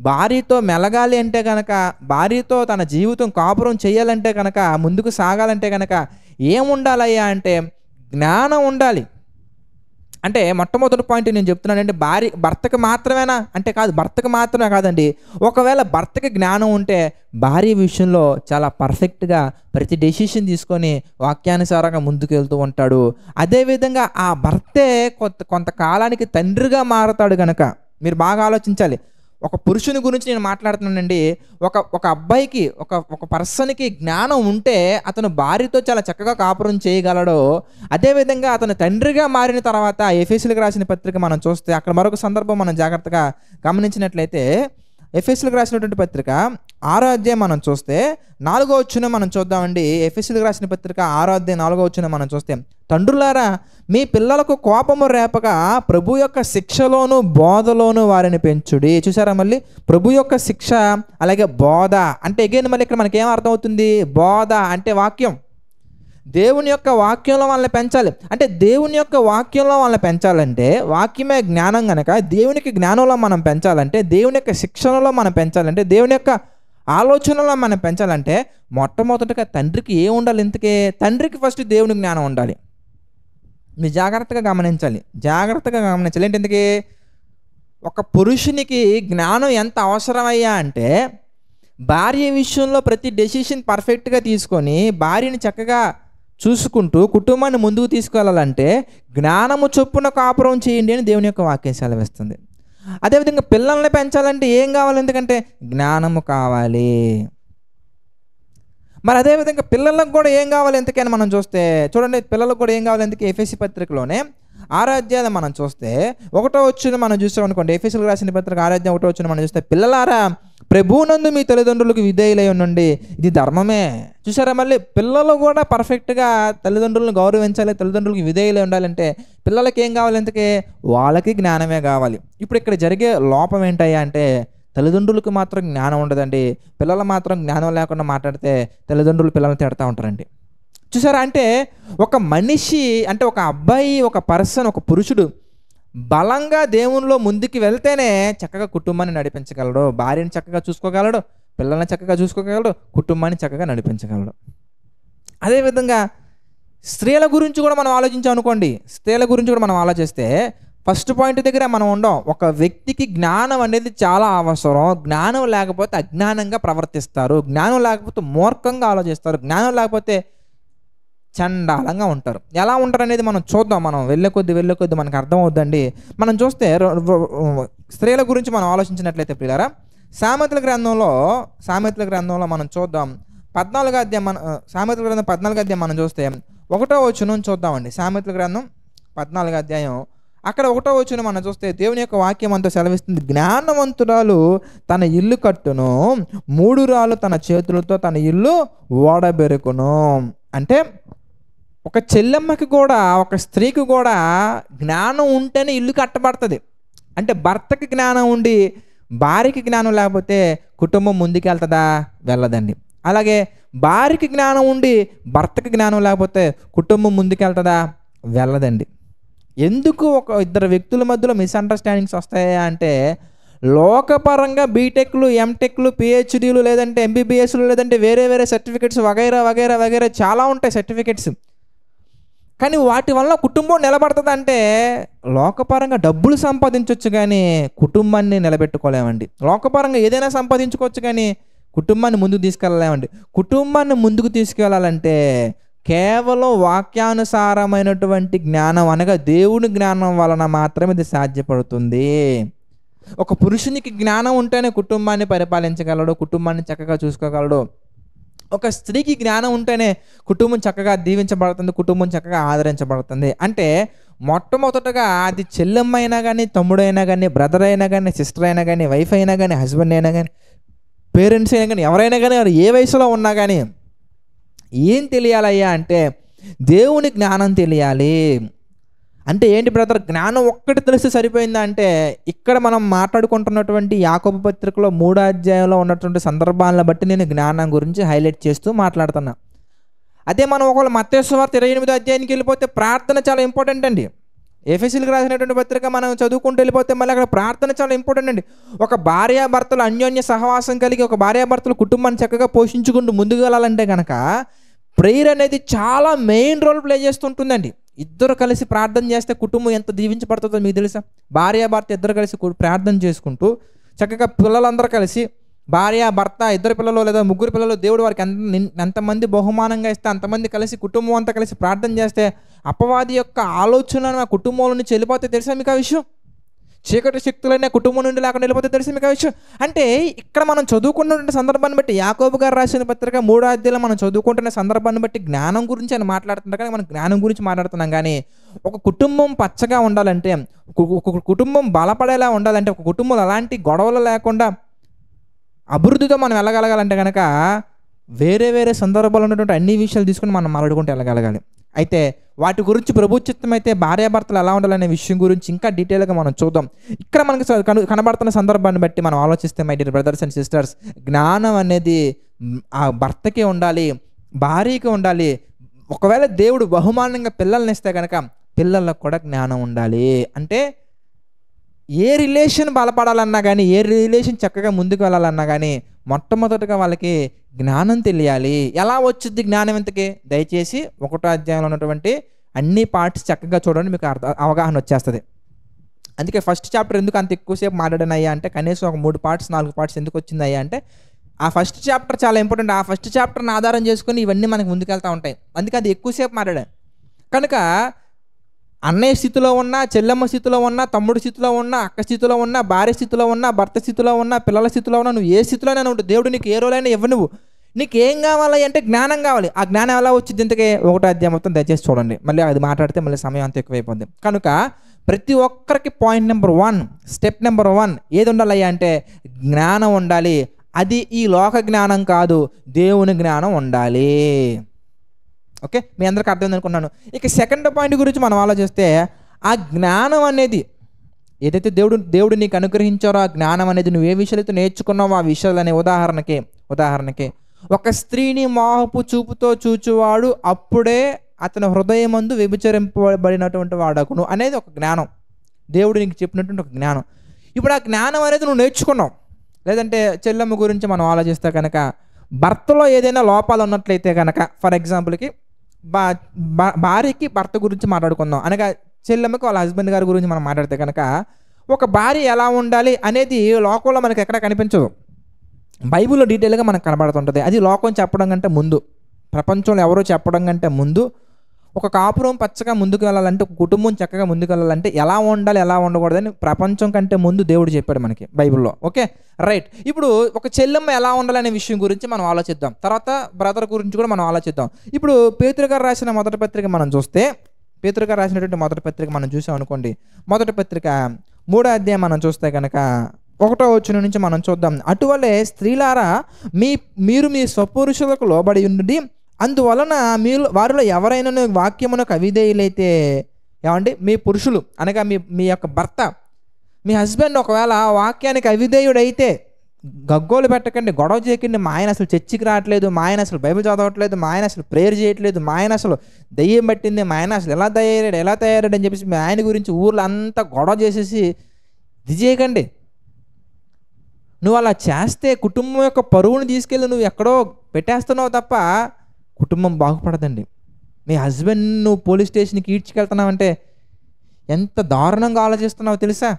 భార్యతో మెలగాలి అంటే కనుక, భార్యతో తన జీవితం కాపురం చేయాలంటే కనుక, ముందుకు సాగాలంటే కనుక ఏముండాలయ్యా అంటే జ్ఞానం ఉండాలి. అంటే మొట్టమొదటి పాయింట్ నేను చెప్తున్నానంటే, భర్తకు మాత్రమేనా అంటే కాదు, భర్తకు మాత్రమే కాదండి. ఒకవేళ భర్తకి జ్ఞానం ఉంటే భార్య విషయంలో చాలా పర్ఫెక్ట్గా ప్రతి డెసిషన్ తీసుకొని వాక్యానుసారంగా ముందుకు వెళ్తూ ఉంటాడు. అదేవిధంగా ఆ భర్తే కొంతకాలానికి తండ్రిగా మారతాడు కనుక, మీరు బాగా ఆలోచించాలి. ఒక పురుషుని గురించి నేను మాట్లాడుతున్నానండి. ఒక అబ్బాయికి ఒక పర్సన్కి జ్ఞానం ఉంటే అతను భార్యతో చాలా చక్కగా కాపురం చేయగలడు. అదేవిధంగా అతను తండ్రిగా మారిన తర్వాత ఎఫెసీయులకు రాసిన పత్రిక మనం చూస్తే, అక్కడ మరొక సందర్భం మనం జాగ్రత్తగా గమనించినట్లయితే, ఎఫెసీయులకు రాసినటువంటి పత్రిక 6వ అధ్యాయం మనం చూస్తే 4వ వచనం మనం చూద్దామండి. ఎఫెసీయులకు రాసిన పత్రిక 6వ అధ్యాయం 4వ వచనం మనం చూస్తే, తండ్రులారా మీ పిల్లలకు కోపము రేపగా ప్రభు యొక్క శిక్షలోను బోధలోను వారిని పెంచుడి. చూసారా, మళ్ళీ ప్రభు యొక్క శిక్ష అలాగే బోధ అంటే అగైన్ మళ్ళీ ఇక్కడ మనకి ఏం అర్థమవుతుంది, బోధ అంటే వాక్యం. దేవుని యొక్క వాక్యంలో వాళ్ళని పెంచాలి. అంటే దేవుని యొక్క వాక్యంలో వాళ్ళని పెంచాలంటే, వాక్యమే జ్ఞానం కనుక దేవునికి జ్ఞానంలో మనం పెంచాలంటే, దేవుని యొక్క శిక్షణలో మనం పెంచాలంటే, దేవుని యొక్క ఆలోచనలో మనం పెంచాలంటే మొట్టమొదటిగా తండ్రికి ఏం ఉండాలి, ఇంతకే తండ్రికి ఫస్ట్ దేవుని జ్ఞానం ఉండాలి. మీరు జాగ్రత్తగా గమనించాలి. ఏంటి, ఇంతకీ ఒక పురుషునికి జ్ఞానం ఎంత అవసరమయ్యా అంటే, భార్య విషయంలో ప్రతి డెసిషన్ పర్ఫెక్ట్గా తీసుకొని భార్యని చక్కగా చూసుకుంటూ కుటుంబాన్ని ముందుకు తీసుకెళ్ళాలంటే జ్ఞానము చొప్పున కాపురం చేయండి అని దేవుని యొక్క వాక్యం సెలవిస్తుంది. అదేవిధంగా పిల్లల్ని పెంచాలంటే ఏం కావాలి, ఎందుకంటే జ్ఞానము కావాలి. మరి అదేవిధంగా పిల్లలకు కూడా ఏం కావాలి ఎందుకని మనం చూస్తే, చూడండి పిల్లలకు కూడా ఏం కావాలి ఎందుకు, ఎఫెసీ పత్రికలోనే 6వ అధ్యాయం మనం చూస్తే 1వ వచనం మనం చూసాం అనుకోండి. ఎఫెసీయులకు రాసిన పత్రిక 6వ అధ్యాయం 1వ వచనం మనం చూస్తే, పిల్లలారా ప్రభువునందు మీ తల్లిదండ్రులకు విధేయులై ఉండండి, ఇది ధర్మమే. చూసారా, మళ్ళీ పిల్లలు కూడా పర్ఫెక్ట్గా తల్లిదండ్రులను గౌరవించాలి, తల్లిదండ్రులకు విధేయులై ఉండాలంటే పిల్లలకి ఏం కావాలి, ఎందుకే వాళ్ళకి జ్ఞానమే కావాలి. ఇప్పుడు ఇక్కడ జరిగే లోపం ఏంటయ్యా అంటే, తల్లిదండ్రులకు మాత్రం జ్ఞానం ఉండదండి, పిల్లలు మాత్రం జ్ఞానం లేకుండా మాట్లాడితే తల్లిదండ్రులు పిల్లల్ని తిడతా ఉంటారండి. చూసారా, అంటే ఒక మనిషి అంటే ఒక అబ్బాయి, ఒక పర్సన్, ఒక పురుషుడు బలంగా దేవునిలో ముందుకు వెళ్తేనే చక్కగా కుటుంబాన్ని నడిపించగలడు, భార్యని చక్కగా చూసుకోగలడు, పిల్లల్ని చక్కగా చూసుకోగలడు, కుటుంబాన్ని చక్కగా నడిపించగలడు. అదేవిధంగా స్త్రీల గురించి కూడా మనం ఆలోచించాం అనుకోండి. స్త్రీల గురించి కూడా మనం ఆలోచిస్తే ఫస్ట్ పాయింట్ దగ్గర మనం ఉండం. ఒక వ్యక్తికి జ్ఞానం అనేది చాలా అవసరం. జ్ఞానం లేకపోతే అజ్ఞానంగా ప్రవర్తిస్తారు, జ్ఞానం లేకపోతే మూర్ఖంగా ఆలోచిస్తారు, జ్ఞానం లేకపోతే చండాలంగా ఉంటారు. ఎలా ఉంటారు అనేది మనం చూద్దాం. మనం వెళ్ళే కొద్ది మనకు అర్థమవుద్దండి. మనం చూస్తే స్త్రీల గురించి మనం ఆలోచించినట్లయితే ప్రియులారా, సామెతల గ్రంథంలో మనం చూద్దాం 14వ అధ్యాయం. సామెతల గ్రంథం 14వ అధ్యాయం మనం చూస్తే 1వ వచనం చూద్దామండి. సామెతల గ్రంథం 14వ అధ్యాయం అక్కడ 1వ వచనం మనం చూస్తే దేవుని యొక్క వాక్యం అంతా సెలవిస్తుంది, జ్ఞానవంతురాలు తన ఇల్లు కట్టును, మూఢురాలు తన చేతులతో తన ఇల్లు ఓడబెరుకును. అంటే ఒక చెల్లెమ్మకి కూడా, ఒక స్త్రీకి కూడా జ్ఞానం ఉంటేనే ఇల్లు కట్టబడుతుంది. అంటే భర్తకి జ్ఞానం ఉండి భార్యకి జ్ఞానం లేకపోతే కుటుంబం ముందుకెళ్తుందా, వెళ్ళదండి. అలాగే భార్యకి జ్ఞానం ఉండి భర్తకి జ్ఞానం లేకపోతే కుటుంబం ముందుకెళ్తుందా, వెళ్ళదండి. ఎందుకు ఒక ఇద్దరు వ్యక్తుల మధ్యలో మిస్అండర్స్టాండింగ్స్ వస్తాయా అంటే, లోకపరంగా బీటెక్లు, ఎంటెక్లు, పిహెచ్డీలు, లేదంటే ఎంబీబీఎస్లు, లేదంటే వేరే సర్టిఫికెట్స్ వగైరా చాలా ఉంటాయి సర్టిఫికెట్స్. కానీ వాటి వల్ల కుటుంబం నిలబడుతుందంటే లోకపరంగా డబ్బులు సంపాదించవచ్చు కానీ కుటుంబాన్ని నిలబెట్టుకోలేమండి. లోకపరంగా ఏదైనా సంపాదించుకోవచ్చు కానీ కుటుంబాన్ని ముందుకు తీసుకెళ్ళలేమండి. కుటుంబాన్ని ముందుకు తీసుకెళ్ళాలంటే కేవలం వాక్యానుసారమైనటువంటి జ్ఞానం అనగా దేవుని జ్ఞానం వలన మాత్రమే ఇది సాధ్యపడుతుంది. ఒక పురుషునికి జ్ఞానం ఉంటేనే కుటుంబాన్ని పరిపాలించగలడు, కుటుంబాన్ని చక్కగా చూసుకోగలడు. ఒక స్త్రీకి జ్ఞానం ఉంటేనే కుటుంబం చక్కగా దీవించబడుతుంది, కుటుంబం చక్కగా ఆదరించబడుతుంది. అంటే మొట్టమొదటగా అది చెల్లెమ్మ అయినా కానీ, తమ్ముడైనా కానీ, బ్రదర్ అయినా కానీ, సిస్టర్ అయినా కానీ, వైఫ్ అయినా కానీ, హస్బెండ్ అయినా కానీ, పేరెంట్స్ అయినా కానీ, ఎవరైనా కానీ వారు ఏ వయసులో ఉన్నా కానీ ఏం తెలియాలయ్యా అంటే దేవుని జ్ఞానం తెలియాలి. అంటే ఏంటి బ్రదర్, జ్ఞానం ఒక్కటి తెలిస్తే సరిపోయిందా అంటే, ఇక్కడ మనం మాట్లాడుకుంటున్నటువంటి యాకోబు పత్రికలో 3వ అధ్యాయంలో ఉన్నటువంటి సందర్భాలను బట్టి నేను జ్ఞానం గురించి హైలైట్ చేస్తూ మాట్లాడుతున్నా. అదే మనం ఒకవేళ మత్తయి సువార్త 28వ అధ్యాయానికి వెళ్ళిపోతే ప్రార్థన చాలా ఇంపార్టెంట్ అండి. ఎఫెసీయులకు రాసినటువంటి పత్రిక మనం చదువుకుంటూ వెళ్ళిపోతే మళ్ళీ అక్కడ ప్రార్థన చాలా ఇంపార్టెంట్ అండి. ఒక భార్యాభర్తలు అన్యోన్య సహవాసం కలిగి ఒక భార్యాభర్తలు కుటుంబాన్ని చక్కగా పోషించుకుంటూ ముందుకు వెళ్ళాలంటే కనుక ప్రేయర్ అనేది చాలా మెయిన్ రోల్ ప్లే చేస్తుంటుందండి. ఇద్దరు కలిసి ప్రార్థన చేస్తే కుటుంబం ఎంత దీవించబడుతుందో మీకు తెలుసా? భార్యాభర్త ఇద్దరు కలిసి ప్రార్థన చేసుకుంటూ చక్కగా పిల్లలందరూ కలిసి, భార్య భర్త ఇద్దరు పిల్లలు లేదా ముగ్గురు పిల్లలు, దేవుడు వారికి ఎంతమంది బహుమానంగా ఇస్తే అంతమంది కలిసి కుటుంబం అంతా కలిసి ప్రార్థన చేస్తే అపవాది యొక్క ఆలోచనలు ఆ కుటుంబంలో నుంచి వెళ్ళిపోతే తెలుసా మీకు ఆ విషయం? చీకటి శక్తులైన కుటుంబం నుండి లేకుండా వెళ్ళిపోతే తెలుసా మీకు ఆ విషయం? అంటే ఇక్కడ మనం చదువుకున్నటువంటి సందర్భాన్ని బట్టి, యాకోబు గారు రాసిన పత్రిక 3వ అధ్యాయంలో మనం చదువుకుంటున్న సందర్భాన్ని బట్టి జ్ఞానం గురించి ఆయన మాట్లాడుతుంటారు. కానీ మనం జ్ఞానం గురించి మాట్లాడుతున్నాం. కానీ ఒక కుటుంబం పచ్చగా ఉండాలంటే, ఒక కుటుంబం బలపడేలా ఉండాలంటే, ఒక కుటుంబంలో అలాంటి గొడవలు లేకుండా అభివృద్ధితో మనం వెళ్ళగలగాలంటే కనుక వేరే వేరే సందర్భాలు ఉన్నటువంటి అన్ని విషయాలు తీసుకుని మనం మాట్లాడుకుంటూ వెళ్ళగలగాలి. అయితే వాటి గురించి ప్రభు చిత్తం అయితే భార్యాభర్తలు ఎలా ఉండాలనే విషయం గురించి ఇంకా డీటెయిల్గా మనం చూద్దాం. ఇక్కడ మనకి కనబడుతున్న సందర్భాన్ని బట్టి మనం ఆలోచిస్తే my dear brothers and sisters, జ్ఞానం అనేది ఆ భర్తకి ఉండాలి, భార్యకి ఉండాలి. ఒకవేళ దేవుడు బహుమానంగా పిల్లల్ని ఇస్తే కనుక పిల్లలకు కూడా జ్ఞానం ఉండాలి. అంటే ఏ రిలేషన్ బలపడాలన్నా కానీ, ఏ రిలేషన్ చక్కగా ముందుకు వెళ్ళాలన్నా కానీ మొట్టమొదటిగా వాళ్ళకి జ్ఞానం తెలియాలి. ఎలా వచ్చింది జ్ఞానం ఇంతకీ? దయచేసి 1వ అధ్యాయంలో ఉన్నటువంటి అన్ని పార్ట్స్ చక్కగా చూడండి, మీకు అవగాహన వచ్చేస్తుంది. అందుకే ఫస్ట్ చాప్టర్ ఎందుకు అంత ఎక్కువసేపు మాట్లాడానయ్యా అంటే, కనీసం ఒక 3 పార్ట్స్ 4 పార్ట్స్ ఎందుకు వచ్చిందయ్యా అంటే, ఆ ఫస్ట్ చాప్టర్ చాలా ఇంపార్టెంట్. ఆ ఫస్ట్ చాప్టర్ని ఆధారం చేసుకుని ఇవన్నీ మనకు ముందుకెళ్తూ ఉంటాయి. అందుకే అది ఎక్కువసేపు మాట్లాడాను. కనుక అన్నయ్య స్థితిలో ఉన్నా, చెల్లెమ్మ స్థితిలో ఉన్నా, తమ్ముడి స్థితిలో ఉన్నా, అక్క స్థితిలో ఉన్నా, భార్య స్థితిలో ఉన్నా, భర్త స్థితిలో ఉన్నా, పిల్లల స్థితిలో ఉన్నా, నువ్వు ఏ స్థితిలోనే ఉంటు, దేవుడు నీకు ఏ రోజైనా ఇవ్వ. నువ్వు నీకు ఏం కావాలి అంటే జ్ఞానం కావాలి. ఆ జ్ఞానం ఎలా వచ్చింది ఇంతకే? 1వ అధ్యాయం మొత్తం దయచేసి చూడండి. మళ్ళీ అది మాట్లాడితే మళ్ళీ సమయం అంత ఎక్కువైపోద్ది. కనుక ప్రతి ఒక్కరికి పాయింట్ నెంబర్ 1, స్టెప్ నెంబర్ 1 ఏది ఉండాలయ్యా అంటే జ్ఞానం ఉండాలి. అది ఈ లోక జ్ఞానం కాదు, దేవుని జ్ఞానం ఉండాలి. ఓకే, మీ అందరికీ అర్థమైంది అనుకున్నాను. ఇక సెకండ్ పాయింట్ గురించి మనం ఆలోచిస్తే, ఆ జ్ఞానం అనేది ఏదైతే దేవుడు నీకు అనుగ్రహించారో ఆ జ్ఞానం అనేది నువ్వు ఏ విషయాలైతే నేర్చుకున్నావో ఆ విషయాలనే ఉదాహరణకి ఒక స్త్రీని మోహపు చూపుతో చూచువాడు అప్పుడే అతని హృదయమందు వ్యభిచరింపబడినటువంటి వాడకును అనేది ఒక జ్ఞానం. దేవుడు నీకు చెప్పినటువంటి ఒక జ్ఞానం. ఇప్పుడు ఆ జ్ఞానం అనేది నువ్వు నేర్చుకున్నావు. లేదంటే చెల్లెమ్మ గురించి మనం ఆలోచిస్తే కనుక, భర్తలో ఏదైనా లోపాలు ఉన్నట్లయితే కనుక, ఫర్ ఎగ్జాంపుల్కి భార్యకి భర్త గురించి మాట్లాడుకుందాం అనగా, చెల్లెమ్మకి వాళ్ళ హస్బెండ్ గారి గురించి మనం మాట్లాడితే కనుక, ఒక భార్య ఎలా ఉండాలి అనేది లోకంలో మనకి ఎక్కడ కనిపించదు, బైబిల్లో డీటెయిల్గా మనకు కనబడుతుంటుంది. అది లోకం చెప్పడం కంటే ముందు, ప్రపంచంలో ఎవరో చెప్పడం కంటే ముందు, ఒక కాపురం పచ్చగా ముందుకు వెళ్ళాలంటే, ఒక కుటుంబం చక్కగా ముందుకు వెళ్ళాలంటే ఎలా ఉండాలి ఎలా ఉండకూడదని ప్రపంచం కంటే ముందు దేవుడు చెప్పాడు మనకి బైబిల్లో. Okay, right. ఇప్పుడు ఒక చెల్లెమ్మ ఎలా ఉండాలనే విషయం గురించి మనం ఆలోచిద్దాం. తర్వాత బ్రదర్ గురించి కూడా మనం ఆలోచిద్దాం. ఇప్పుడు పేతురు గారు రాసిన మొదటి పత్రిక మనం చూస్తే, పేతురు గారు రాసినటువంటి మొదటి పత్రిక మనం చూసాం అనుకోండి. మొదటి పత్రిక 3వ అధ్యాయం మనం చూస్తే కనుక 1వ వచనం నుంచి మనం చూద్దాం. అటువలే స్త్రీలారా మీరు మీ స్వపురుషులకు లోబడి ఉండి, అందువలన వారిలో ఎవరైనా వాక్యమునకు అవిధేయులైతే, ఏమండి మీ పురుషులు అనగా మీ యొక్క భర్త, మీ హస్బెండ్ ఒకవేళ వాక్యానికి అవిధేయుడైతే గగ్గోలు పెట్టకండి, గొడవ చేయకండి. మా ఆయన అసలు చర్చికి రావట్లేదు, మా ఆయన అసలు బైబిల్ చదవట్లేదు, మా ఆయన అసలు ప్రేయర్ చేయట్లేదు, మా ఆయన అసలు దయ్యం పట్టింది, మా ఆయన అసలు ఎలా తయారాడు అని చెప్పేసి మీ ఆయన గురించి ఊర్లో అంతా గొడవ చేసేసి ఇది చేయకండి. నువ్వు అలా చేస్తే కుటుంబం యొక్క పరువును తీసుకెళ్ళి నువ్వు ఎక్కడో పెట్టేస్తున్నావు తప్ప కుటుంబం బాగుపడదండి. మీ హస్బెండ్ నువ్వు పోలీస్ స్టేషన్కి ఈడ్చుకెళ్తున్నావంటే ఎంత దారుణంగా ఆలోచిస్తున్నావో తెలుసా?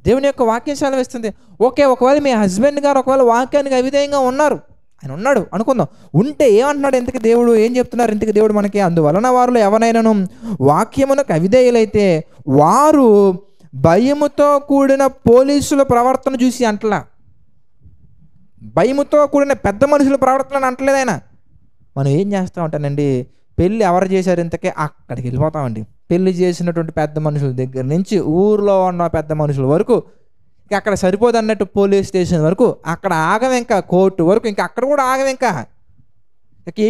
దేవుని యొక్క వాక్యం సెలవిస్తుంది. ఓకే, ఒకవేళ మీ హస్బెండ్ గారు ఒకవేళ వాక్యానికి అవిధేయంగా ఉన్నారు, ఆయన ఉన్నాడు అనుకుందాం, ఉంటే ఏమంటున్నాడు ఇంతకు దేవుడు? ఏం చెప్తున్నారు ఇంతకు దేవుడు మనకి? అందువలన వారిలో ఎవరైనాను వాక్యమునకు అవిధేయులైతే వారు భయముతో కూడిన పోలీసుల ప్రవర్తన చూసి అంటలా, భయముతో కూడిన పెద్ద మనుషుల ప్రవర్తన అంటలేదు ఆయన. మనం ఏం చేస్తూ ఉంటానండి, పెళ్ళి ఎవరు చేశారు ఇంతకే అక్కడికి వెళ్ళిపోతామండి. పెళ్లి చేసినటువంటి పెద్ద మనుషుల దగ్గర నుంచి ఊర్లో ఉన్న పెద్ద మనుషుల వరకు, ఇంకా అక్కడ సరిపోదు అన్నట్టు పోలీస్ స్టేషన్ వరకు, అక్కడ ఆగం, ఇంకా కోర్టు వరకు, ఇంకా అక్కడ కూడా ఆగం. ఇంకా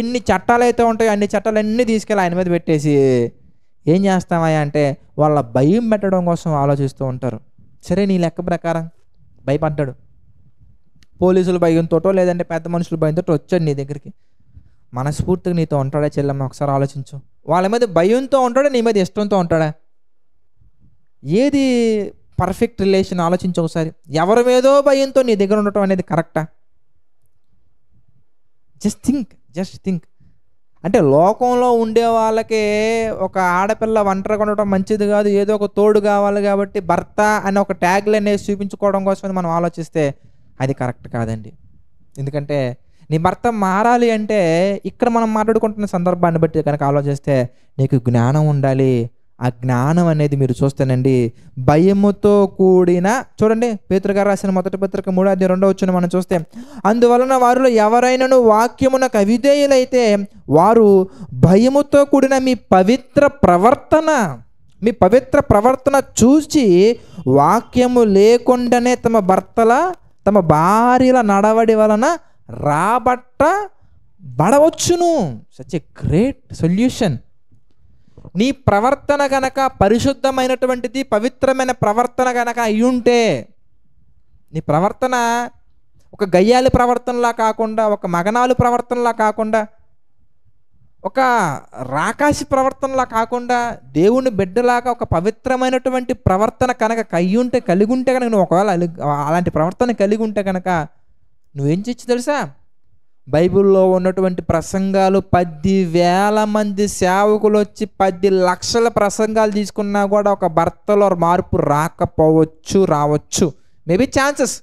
ఎన్ని చట్టాలు అయితే ఉంటాయో అన్ని చట్టాలన్నీ తీసుకెళ్ళి ఆయన మీద పెట్టేసి ఏం చేస్తామయ్యా అంటే వాళ్ళ భయం పెట్టడం కోసం ఆలోచిస్తూ ఉంటారు. సరే, నీ లెక్క ప్రకారం భయపడ్డాడు, పోలీసుల భయంతోటో లేదంటే పెద్ద మనుషుల భయంతో వచ్చాడు నీ దగ్గరికి, మనస్ఫూర్తిగా నీతో ఉంటాడా చెల్లెమ్మ? ఒకసారి ఆలోచించు. వాళ్ళ మీద భయంతో ఉంటాడా, నీ మీద ఇష్టంతో ఉంటాడా? ఏది పర్ఫెక్ట్ రిలేషన్? ఆలోచించు ఒకసారి. ఎవరి మీదో భయంతో నీ దగ్గర ఉండటం అనేది కరెక్టా? Just think. అంటే లోకంలో ఉండే వాళ్ళకే ఒక ఆడపిల్ల ఒంటరిగా ఉండటం మంచిది కాదు, ఏదో ఒక తోడు కావాలి కాబట్టి భర్త అనే ఒక ట్యాగ్ లైన్ వేసి చూపించుకోవడం కోసం మనం ఆలోచిస్తే అది కరెక్ట్ కాదండి. ఎందుకంటే నీ భర్త మారాలి అంటే ఇక్కడ మనం మాట్లాడుకుంటున్న సందర్భాన్ని బట్టి కనుక ఆలోచిస్తే నీకు జ్ఞానం ఉండాలి. ఆ జ్ఞానం అనేది మీరు చూస్తేనండి భయముతో కూడిన, చూడండి పేతురు గారు రాసిన మొదటి పత్రిక 3:2 మనం చూస్తే, అందువలన వారిలో ఎవరైనాను వాక్యమునకు అవిధేయులైతే వారు భయముతో కూడిన మీ పవిత్ర ప్రవర్తన చూచి వాక్యము లేకుండానే తమ భార్యల నడవడి వలన రాబట్టబడవచ్చును. Such a great solution. నీ ప్రవర్తన గనక పరిశుద్ధమైనటువంటిది, పవిత్రమైన ప్రవర్తన గనక అయ్యుంటే, నీ ప్రవర్తన ఒక గయ్యాలి ప్రవర్తనలా కాకుండా, ఒక మగనాలు ప్రవర్తనలా కాకుండా, ఒక రాకాసి ప్రవర్తనలా కాకుండా, దేవుని బిడ్డలాగా ఒక పవిత్రమైనటువంటి ప్రవర్తన కనుక కలిగి ఉంటే కనుక నువ్వు ఒకవేళ అలాంటి ప్రవర్తన కలిగి ఉంటే కనుక నువ్వేం చేయొచ్చు తెలుసా? బైబిల్లో ఉన్నటువంటి ప్రసంగాలు 10,000 మంది సేవకులు వచ్చి 10 లక్షల ప్రసంగాలు తీసుకున్నా కూడా ఒక భర్తలో మార్పు రావచ్చు, మేబీ ఛాన్సెస్.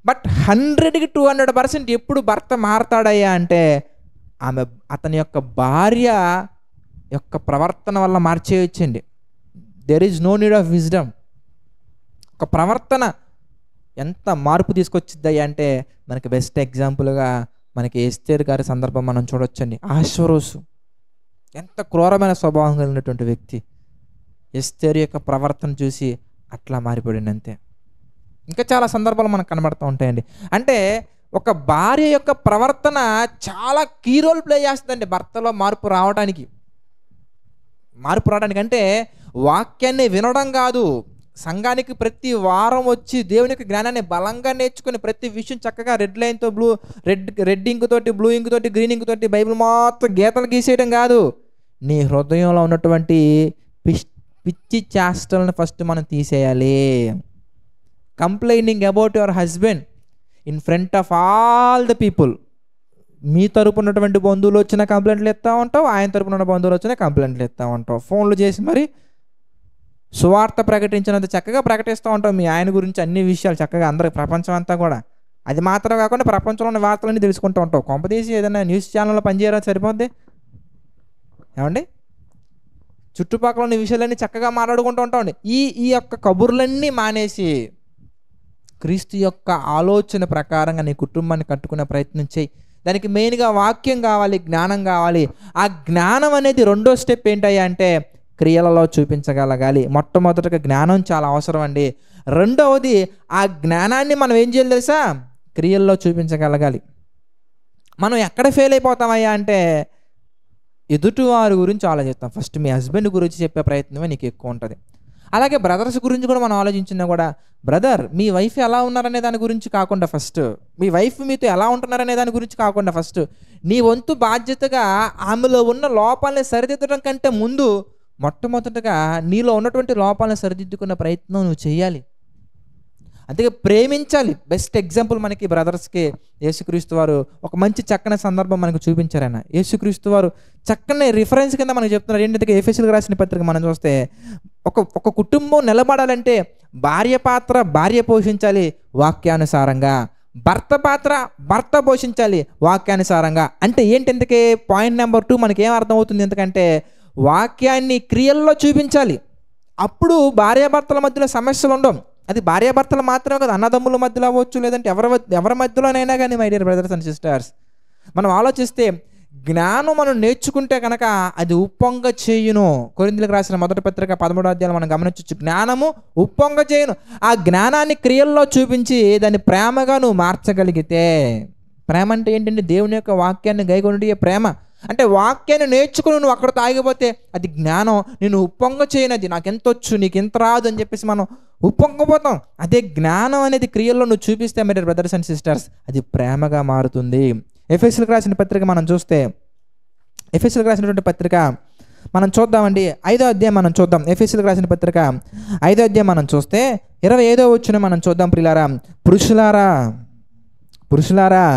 బట్ 100కి 200% ఎప్పుడు భర్త మారతాడయ్యా అంటే అతని యొక్క భార్య యొక్క ప్రవర్తన వల్ల మార్చేయచ్చండి. There is no need of wisdom. ఒక ప్రవర్తన ఎంత మార్పు తీసుకొచ్చిద్దయ్యా అంటే మనకి బెస్ట్ ఎగ్జాంపుల్గా మనకి ఎస్తేర్ గారి సందర్భం మనం చూడొచ్చండి. ఆశ్వరోసు ఎంత క్రూరమైన స్వభావం కలిగినటువంటి వ్యక్తి. ఎస్తేర్ యొక్క ప్రవర్తన చూసి అట్లా మారిపోయింది అంతే. ఇంకా చాలా సందర్భాలు మనకు కనబడుతూ ఉంటాయండి. అంటే ఒక భార్య యొక్క ప్రవర్తన చాలా కీ రోల్ ప్లే చేస్తుందండి భర్తలో మార్పు రావడానికి. అంటే వాక్యాన్ని వినడం కాదు, సంఘానికి ప్రతి వారం వచ్చి దేవుని యొక్క జ్ఞానాన్ని బలంగా నేర్చుకుని ప్రతి విషయం చక్కగా రెడ్ ఇంక్ తోటి, బ్లూ ఇంక్ తోటి, గ్రీన్ ఇంక్ తోటి బైబిల్ మొత్తం గీతలు గీసేయడం కాదు. నీ హృదయంలో ఉన్నటువంటి పిచ్చి చేష్టలను ఫస్ట్ మనం తీసేయాలి. Complaining about your husband in front of all the people. మీ తరపు ఉన్నటువంటి బంధువులు వచ్చిన కంప్లైంట్లు ఇస్తూ ఉంటావు, ఆయన తరపున ఉన్న బంధువులు వచ్చిన కంప్లైంట్లు ఇస్తూ ఉంటావు. ఫోన్లు చేసి మరి సువార్త ప్రకటించినంత చక్కగా ప్రకటిస్తూ ఉంటాం మీ ఆయన గురించి అన్ని విషయాలు చక్కగా అందరికి, ప్రపంచం అంతా కూడా. అది మాత్రం కాకుండా ప్రపంచంలో ఉన్న వార్తలన్నీ తెలుసుకుంటూ ఉంటావు. కొంపదీసి ఏదైనా న్యూస్ ఛానల్లో పనిచేయరా సరిపోద్ది ఏమండి? చుట్టుపక్కల ఉన్న విషయాలన్నీ చక్కగా మాట్లాడుకుంటూ ఉంటామండి. ఈ యొక్క కబుర్లన్నీ మానేసి క్రీస్తు యొక్క ఆలోచన ప్రకారంగా నీ కుటుంబాన్ని కట్టుకునే ప్రయత్నం చేయి. దానికి మెయిన్గా వాక్యం కావాలి, జ్ఞానం కావాలి. ఆ జ్ఞానం అనేది రెండో స్టెప్ ఏంటయ్యా అంటే క్రియలలో చూపించగలగాలి. మొట్టమొదటిగా జ్ఞానం చాలా అవసరం అండి. రెండవది ఆ జ్ఞానాన్ని మనం ఏం చేయాలి తెలుసా? క్రియల్లో చూపించగలగాలి. మనం ఎక్కడ ఫెయిల్ అయిపోతామయ్యా అంటే ఎదుటివారి గురించి ఆలోచిస్తాం. ఫస్ట్ మీ హస్బెండ్ గురించి చెప్పే ప్రయత్నమే నీకు ఎక్కువ ఉంటుంది. అలాగే బ్రదర్స్ గురించి కూడా మనం ఆలోచించినా కూడా, బ్రదర్ మీ వైఫ్ ఎలా ఉన్నారనే దాని గురించి కాకుండా ఫస్ట్, మీ వైఫ్ మీతో ఎలా ఉంటున్నారనే దాని గురించి కాకుండా ఫస్ట్ నీ వంతు బాధ్యతగా ఆమెలో ఉన్న లోపాలని సరిదిద్దడం కంటే ముందు మొట్టమొదటిగా నీలో ఉన్నటువంటి లోపాలను సరిదిద్దుకున్న ప్రయత్నం నువ్వు చేయాలి. అందుకే ప్రేమించాలి. బెస్ట్ ఎగ్జాంపుల్ మనకి బ్రదర్స్కి యేసుక్రీస్తు వారు ఒక మంచి చక్కని సందర్భం మనకు చూపించారు. ఆయన యేసుక్రీస్తు వారు చక్కని రిఫరెన్స్ కింద మనకు చెప్తున్నారు. ఏంటంటే ఎఫెసీయులకు రాసిన పత్రిక మనం చూస్తే ఒక కుటుంబం నిలబడాలంటే భార్య పాత్ర భార్య పోషించాలి వాక్యానుసారంగా, భర్త పాత్ర భర్త పోషించాలి వాక్యానుసారంగా. అంటే ఏంటి, ఎందుకే పాయింట్ నెంబర్ 2 మనకి ఏం అర్థమవుతుంది, ఎందుకంటే వాక్యాన్ని క్రియల్లో చూపించాలి. అప్పుడు భార్యాభర్తల మధ్యలో సమస్యలు ఉండవు. అది భార్యాభర్తలు మాత్రమే కదా, అన్నదమ్ముల మధ్యలో అవ్వచ్చు, లేదంటే ఎవరి మధ్యలోనైనా కానీ. My dear brothers and sisters, మనం ఆలోచిస్తే జ్ఞానం మనం నేర్చుకుంటే కనుక అది ఉప్పొంగ చేయును. కొరింథీయులకు రాసిన మొదటి పత్రిక 13వ అధ్యాయం మనం గమనించవచ్చు. జ్ఞానము ఉప్పొంగ చేయును. ఆ జ్ఞానాన్ని క్రియల్లో చూపించి దాన్ని ప్రేమగా నువ్వు మార్చగలిగితే, ప్రేమ అంటే ఏంటంటే దేవుని యొక్క వాక్యాన్ని గైకొనుటే ప్రేమ. అంటే వాక్యాన్ని నేర్చుకుని నువ్వు అక్కడ తాగిపోతే అది జ్ఞానం. నేను ఉప్పొంగ చేయనది, నాకు ఎంత వచ్చు నీకు ఎంత రాదు అని చెప్పేసి మనం ఉప్పొంగపోతాం. అదే జ్ఞానం అనేది క్రియల్లో నువ్వు చూపిస్తే మరి బ్రదర్స్ అండ్ సిస్టర్స్ అది ప్రేమగా మారుతుంది. ఎఫెసీయులకు రాసిన పత్రిక మనం చూస్తే, ఎఫెసీయులకు రాసినటువంటి పత్రిక మనం చూద్దామండి. 5వ అధ్యాయం మనం చూద్దాం. ఎఫెసీయులకు రాసిన పత్రిక 5వ అధ్యాయం మనం చూస్తే 25వ వచనం మనం చూద్దాం. ప్రియులారా, పురుషులారా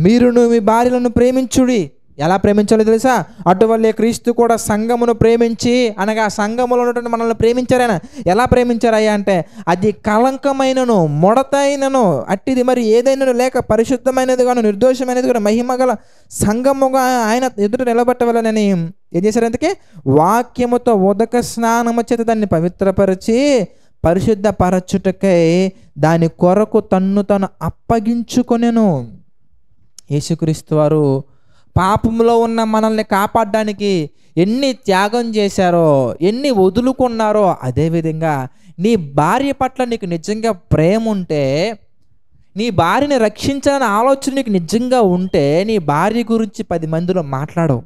మీరును మీ భార్యలను ప్రేమించుడి. ఎలా ప్రేమించాలో తెలుసా? అటువల్లే క్రీస్తు కూడా సంఘమును ప్రేమించి, అనగా సంఘములో ఉన్నటువంటి మనల్ని ప్రేమించారైనా. ఎలా ప్రేమించారయ్యా అంటే, అది కళంకమైనను ముడతైనను అట్టిది మరి ఏదైనా లేక పరిశుద్ధమైనది గాను నిర్దోషమైనది కూడా మహిమ గల సంఘముగా ఆయన ఎదుట నిలబెట్టవలనని ఏం చేశారు? అందుకే వాక్యముతో ఉదక స్నానము చేత దాన్ని పవిత్రపరిచి పరిశుద్ధ పరచుటకై దాని కొరకు తన్ను తను అప్పగించుకొనెను. యేసుక్రీస్తు వారు పాపంలో ఉన్న మనల్ని కాపాడడానికి ఎన్ని త్యాగం చేశారో, ఎన్ని వదులుకున్నారో, అదేవిధంగా నీ భార్య పట్ల నీకు నిజంగా ప్రేమ ఉంటే, నీ భార్యని రక్షించాలనే ఆలోచన నీకు నిజంగా ఉంటే, నీ భార్య గురించి 10 మందిలో మాట్లాడవు.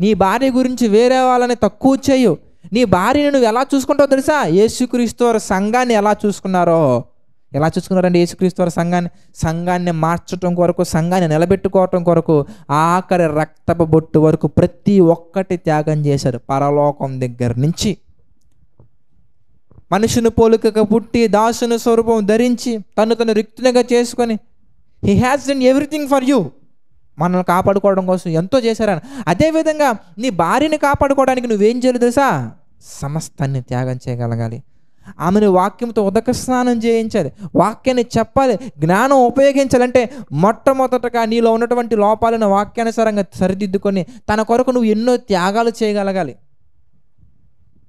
నీ భార్య గురించి వేరే వాళ్ళని తక్కువ చేయు. నీ భార్యను నువ్వు ఎలా చూసుకుంటావో తెలుసా? యేసుక్రీస్తు వారు సంఘాన్ని ఎలా చూసుకున్నారండి? యేసుక్రీస్తు వారు సంఘాన్ని మార్చడం కొరకు, సంఘాన్ని నిలబెట్టుకోవటం కొరకు ఆఖరి రక్తపు బొట్టు వరకు ప్రతి ఒక్కటి త్యాగం చేశారు. పరలోకం దగ్గర నుంచి మనుషుని పోలికగా పుట్టి దాసుని స్వరూపం ధరించి తను రిక్తునిగా చేసుకొని he has done everything for you. మనల్ని కాపాడుకోవడం కోసం ఎంతో చేశారని. అదేవిధంగా నీ భార్యని కాపాడుకోవడానికి నువ్వేం చేయాలి తెలుసా? సమస్తాన్ని త్యాగం చేయగలగాలి. ఆమెను వాక్యంతో ఉదక స్నానం చేయించాలి, వాక్యాన్ని చెప్పాలి, జ్ఞానం ఉపయోగించాలంటే మొట్టమొదటగా నీలో ఉన్నటువంటి లోపాలను వాక్యానుసారంగా సరిదిద్దుకొని తన కొరకు నువ్వు ఎన్నో త్యాగాలు చేయగలగాలి.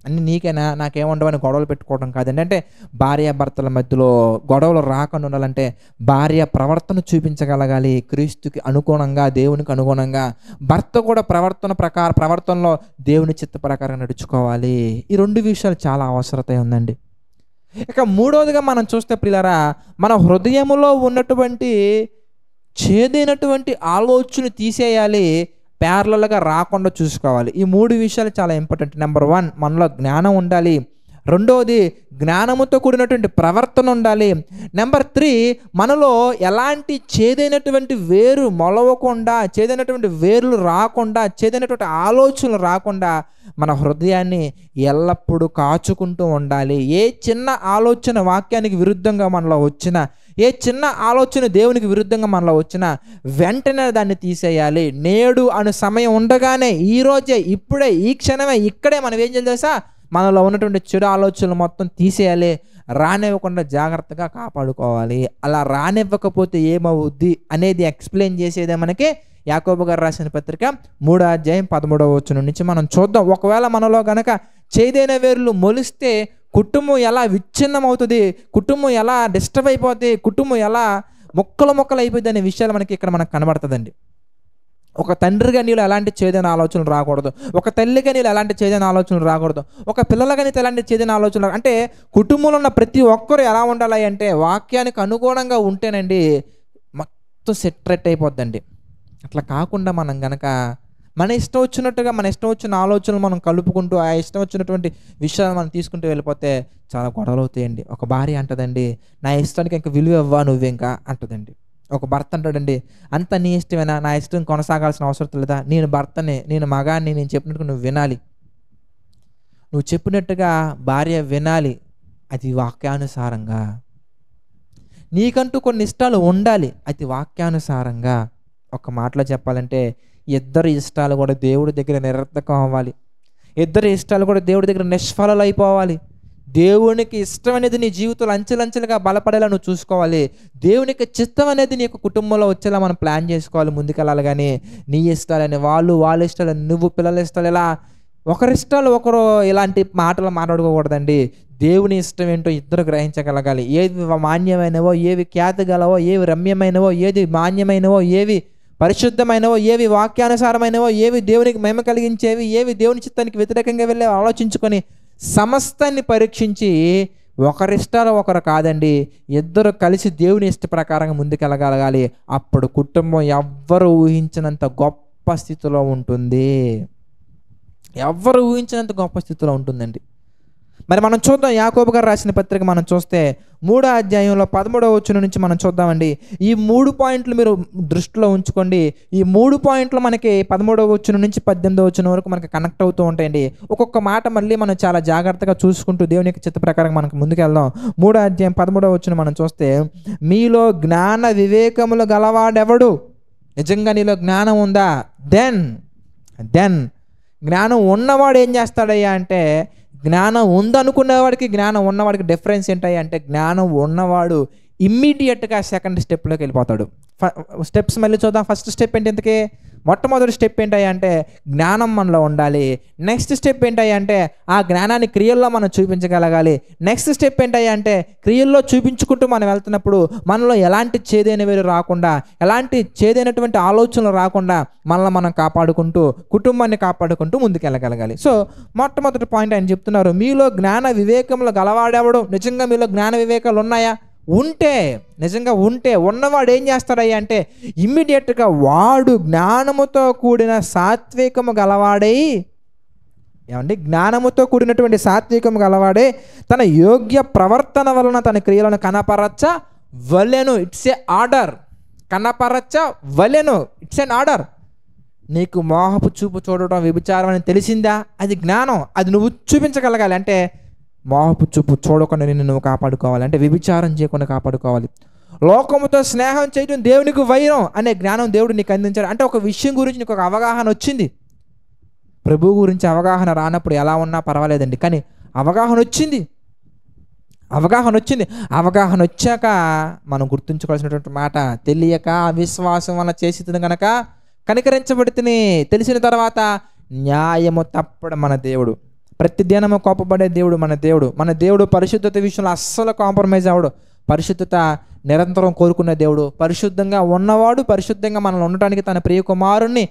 అన్ని నీకైనా నాకేముండవని గొడవలు పెట్టుకోవడం కాదండి. అంటే భార్యాభర్తల మధ్యలో గొడవలు రాకుండా ఉండాలంటే భార్య ప్రవర్తన చూపించగలగాలి క్రీస్తుకి అనుగుణంగా, దేవునికి అనుగుణంగా. భర్త కూడా ప్రవర్తనలో దేవుని చిత్త ప్రకారం నడుచుకోవాలి. ఈ 2 విషయాలు చాలా అవసరత ఉందండి. ఇక 3వదిగా మనం చూస్తే ప్రియులారా, మన హృదయములో ఉన్నటువంటి చేదైనటువంటి ఆలోచన తీసేయాలి, ప్యారలల్గా రాకుండా చూసుకోవాలి. ఈ 3 విషయాలు చాలా ఇంపార్టెంట్. నెంబర్ 1 మనలో జ్ఞానం ఉండాలి. 2వది జ్ఞానముతో కూడినటువంటి ప్రవర్తన ఉండాలి. నెంబర్ 3 మనలో ఎలాంటి చేదైనటువంటి వేరు మొలవకుండా, చేదైనటువంటి వేర్లు రాకుండా, చేదైనటువంటి ఆలోచనలు రాకుండా మన హృదయాన్ని ఎల్లప్పుడూ కాచుకుంటూ ఉండాలి. ఏ చిన్న ఆలోచన వాక్యానికి విరుద్ధంగా మనలో వచ్చినా, ఏ చిన్న ఆలోచన దేవునికి విరుద్ధంగా మనలో వచ్చినా వెంటనే దాన్ని తీసేయాలి. నేడు అను సమయం ఉండగానే, ఈరోజే, ఇప్పుడే, ఈ క్షణమే, ఇక్కడే మనం ఏం చేయాలి తెలుసా? మనలో ఉన్నటువంటి చెడు ఆలోచనలు మొత్తం తీసేయాలి, రానివ్వకుండా జాగ్రత్తగా కాపాడుకోవాలి. అలా రానివ్వకపోతే ఏమవుద్ది అనేది ఎక్స్ప్లెయిన్ చేసేదే మనకి యాకోబు గారు రాసిన పత్రిక 3వ అధ్యాయం 13వ వచనం నుంచి మనం చూద్దాం. ఒకవేళ మనలో గనక చేదైన వేర్లు మొలిస్తే కుటుంబం ఎలా విచ్ఛిన్నం అవుతుంది, కుటుంబం ఎలా డిస్టర్బ్ అయిపోతుంది, కుటుంబం ఎలా ముక్కలు అయిపోద్ది అనే విషయాలు మనకు కనబడుతుందండి. ఒక తండ్రిగా నీళ్ళు ఎలాంటి చేదైన ఆలోచనలు రాకూడదు, ఒక తల్లిగా నీళ్ళు ఎలాంటి చేదైన ఆలోచనలు రాకూడదు, ఒక పిల్లలుగా నీళ్ళు ఎలాంటి చేదైన ఆలోచనలు. అంటే కుటుంబంలో ఉన్న ప్రతి ఒక్కరు ఎలా ఉండాలి అంటే వాక్యానికి అనుగుణంగా ఉంటేనండి మొత్తం సెటరేట్ అయిపోద్దండి. అట్లా కాకుండా మనం గనక మన ఇష్టం వచ్చినట్టుగా, మన ఇష్టం వచ్చిన ఆలోచనలు మనం కలుపుకుంటూ, ఆ ఇష్టం వచ్చినటువంటి విషయాలు మనం తీసుకుంటూ వెళ్ళిపోతే చాలా గొడవలు అవుతాయండి. ఒక భార్య అంటదండి, నా ఇష్టానికి ఇంకా విలువ ఇవ్వా నువ్వింకా అంటదండి. ఒక భర్త అంటాడండి, అంత నీ ఇష్టమేనా, నా ఇష్టం కొనసాగాల్సిన అవసరం లేదా, నేను భర్తనే, నేను మగాన్ని, నేను చెప్పినట్టుగా నువ్వు వినాలి. నువ్వు చెప్పినట్టుగా భార్య వినాలి, అది వాక్యానుసారంగా. నీకంటూ కొన్ని ఇష్టాలు ఉండాలి. అది వాక్యానుసారంగా. ఒక మాటలో చెప్పాలంటే ఇద్దరి ఇష్టాలు కూడా దేవుడి దగ్గర నిరర్థకం అవ్వాలి. ఇద్దరి ఇష్టాలు కూడా దేవుడి దగ్గర నిష్ఫలాలు అయిపోవాలి. దేవునికి ఇష్టం అనేది నీ జీవితంలో అంచెలంచెలుగా బలపడేలా నువ్వు చూసుకోవాలి. దేవునికి చిత్తం అనేది నీ యొక్క కుటుంబంలో వచ్చేలా మనం ప్లాన్ చేసుకోవాలి, ముందుకెళ్ళాలి. కానీ నీ ఇష్టాలని వాళ్ళ ఇష్టాలని నువ్వు, పిల్లల ఇష్టాలు ఇలా ఒకరి ఇష్టాలు ఒకరు ఇలాంటి మాటలు మాట్లాడుకోకూడదండి. దేవుని ఇష్టం ఏంటో ఇద్దరు గ్రహించగలగాలి. ఏవి మాన్యమైనవో, ఏవి ఖ్యాతి గలవో, ఏవి రమ్యమైనవో, ఏది మాన్యమైనవో, ఏవి పరిశుద్ధమైనవో, ఏవి వాక్యానుసారమైనవో, ఏవి దేవునికి మహిమ కలిగించేవి, ఏవి దేవుని చిత్తానికి వ్యతిరేకంగా వెళ్ళే ఆలోచించుకొని సమస్తాన్ని పరీక్షించి ఒకరిష్టాలు ఒకరు కాదండి, ఇద్దరు కలిసి దేవుని ఇష్ట ప్రకారంగా ముందుకెళ్ళగలగాలి. అప్పుడు కుటుంబం ఎవ్వరు ఊహించినంత గొప్ప స్థితిలో ఉంటుంది. ఎవ్వరు ఊహించినంత గొప్ప స్థితిలో ఉంటుందండి. మరి మనం చూద్దాం, యాకోబు గారు రాసిన పత్రిక మనం చూస్తే 3వ అధ్యాయంలో 13వ వచనం నుంచి మనం చూద్దామండి. ఈ 3 పాయింట్లు మీరు దృష్టిలో ఉంచుకోండి. ఈ 3 పాయింట్లు మనకి 13వ వచనం నుంచి 18వ వచనం వరకు మనకి కనెక్ట్ అవుతూ ఉంటాయండి. ఒక్కొక్క మాట మళ్ళీ మనం చాలా జాగ్రత్తగా చూసుకుంటూ దేవుని యొక్క చిత్త ప్రకారం మనకు ముందుకెళ్దాం. 3వ అధ్యాయం 13వ వచనం మనం చూస్తే, మీలో జ్ఞాన వివేకములు గలవాడెవడు? నిజంగా నీలో జ్ఞానం ఉందా? దెన్ జ్ఞానం ఉన్నవాడు ఏం చేస్తాడయ్యా అంటే, జ్ఞానం ఉందనుకునేవాడికి జ్ఞానం ఉన్నవాడికి డిఫరెన్స్ ఏంటయ్యా అంటే, జ్ఞానం ఉన్నవాడు ఇమ్మీడియట్గా సెకండ్ స్టెప్లోకి వెళ్ళిపోతాడు. స్టెప్స్ మళ్ళీ చూద్దాం. ఫస్ట్ స్టెప్ ఏంటి? ఇంతకీ మొట్టమొదటి స్టెప్ ఏంటయ్యా అంటే జ్ఞానం మనలో ఉండాలి. నెక్స్ట్ స్టెప్ ఏంటయ్యా అంటే ఆ జ్ఞానాన్ని క్రియల్లో మనం చూపించగలగాలి. నెక్స్ట్ స్టెప్ ఏంటయ్యా అంటే క్రియల్లో చూపించుకుంటూ మనం వెళ్తున్నప్పుడు మనలో ఎలాంటి చేదైనవి రాకుండా, ఎలాంటి చేదైనటువంటి ఆలోచనలు రాకుండా మనల్ని మనం కాపాడుకుంటూ, కుటుంబాన్ని కాపాడుకుంటూ ముందుకెళ్ళగలగాలి. సో మొట్టమొదటి పాయింట్ ఆయన చెప్తున్నారు, మీలో జ్ఞాన వివేకములు గలవాడెవడు? నిజంగా మీలో జ్ఞాన వివేకాలు ఉన్నాయా? నిజంగా ఉంటే ఉన్నవాడు ఏం చేస్తాడయ్యా అంటే ఇమ్మీడియట్గా వాడు జ్ఞానముతో కూడిన సాత్వికము గలవాడై, ఏమండి, జ్ఞానముతో కూడినటువంటి సాత్వికము గలవాడే తన యోగ్య ప్రవర్తన వలన తన క్రియలను కనపరచ వలెను. It's a order. కనపరచ వలెను, ఇట్స్ ఎన్ ఆర్డర్. నీకు మోహపు చూపు చూడటం వ్యభిచారం అని తెలిసిందా? అది జ్ఞానం. అది నువ్వు చూపించగలగాలి. అంటే మోహపు చూపు చూడకుండా నిన్ను నువ్వు కాపాడుకోవాలి, అంటే వ్యభిచారం చేయకుండా కాపాడుకోవాలి. లోకముతో స్నేహం చేయడం దేవునికి వైరం అనే జ్ఞానం దేవుడు నీకు అందించాడు. అంటే ఒక విషయం గురించి నీకు ఒక అవగాహన వచ్చింది. ప్రభువు గురించి అవగాహన రానప్పుడు ఎలా ఉన్నా పర్వాలేదండి, కానీ అవగాహన వచ్చింది. అవగాహన వచ్చాక మనం గుర్తుంచుకోవాల్సినటువంటి మాట, తెలియక అవిశ్వాసం వల్ల చేసింది కనుక కనికరించబడితేనే, తెలిసిన తర్వాత న్యాయము తప్పడం మన దేవుడు. ప్రతి దినము కోపపడే దేవుడు మన దేవుడు పరిశుద్ధత విషయంలో అస్సలు కాంప్రమైజ్ అవడు. పరిశుద్ధత నిరంతరం కోరుకునే దేవుడు. పరిశుద్ధంగా ఉన్నవాడు పరిశుద్ధంగా మనల్ని ఉండటానికి తన ప్రియ కుమారుణ్ణి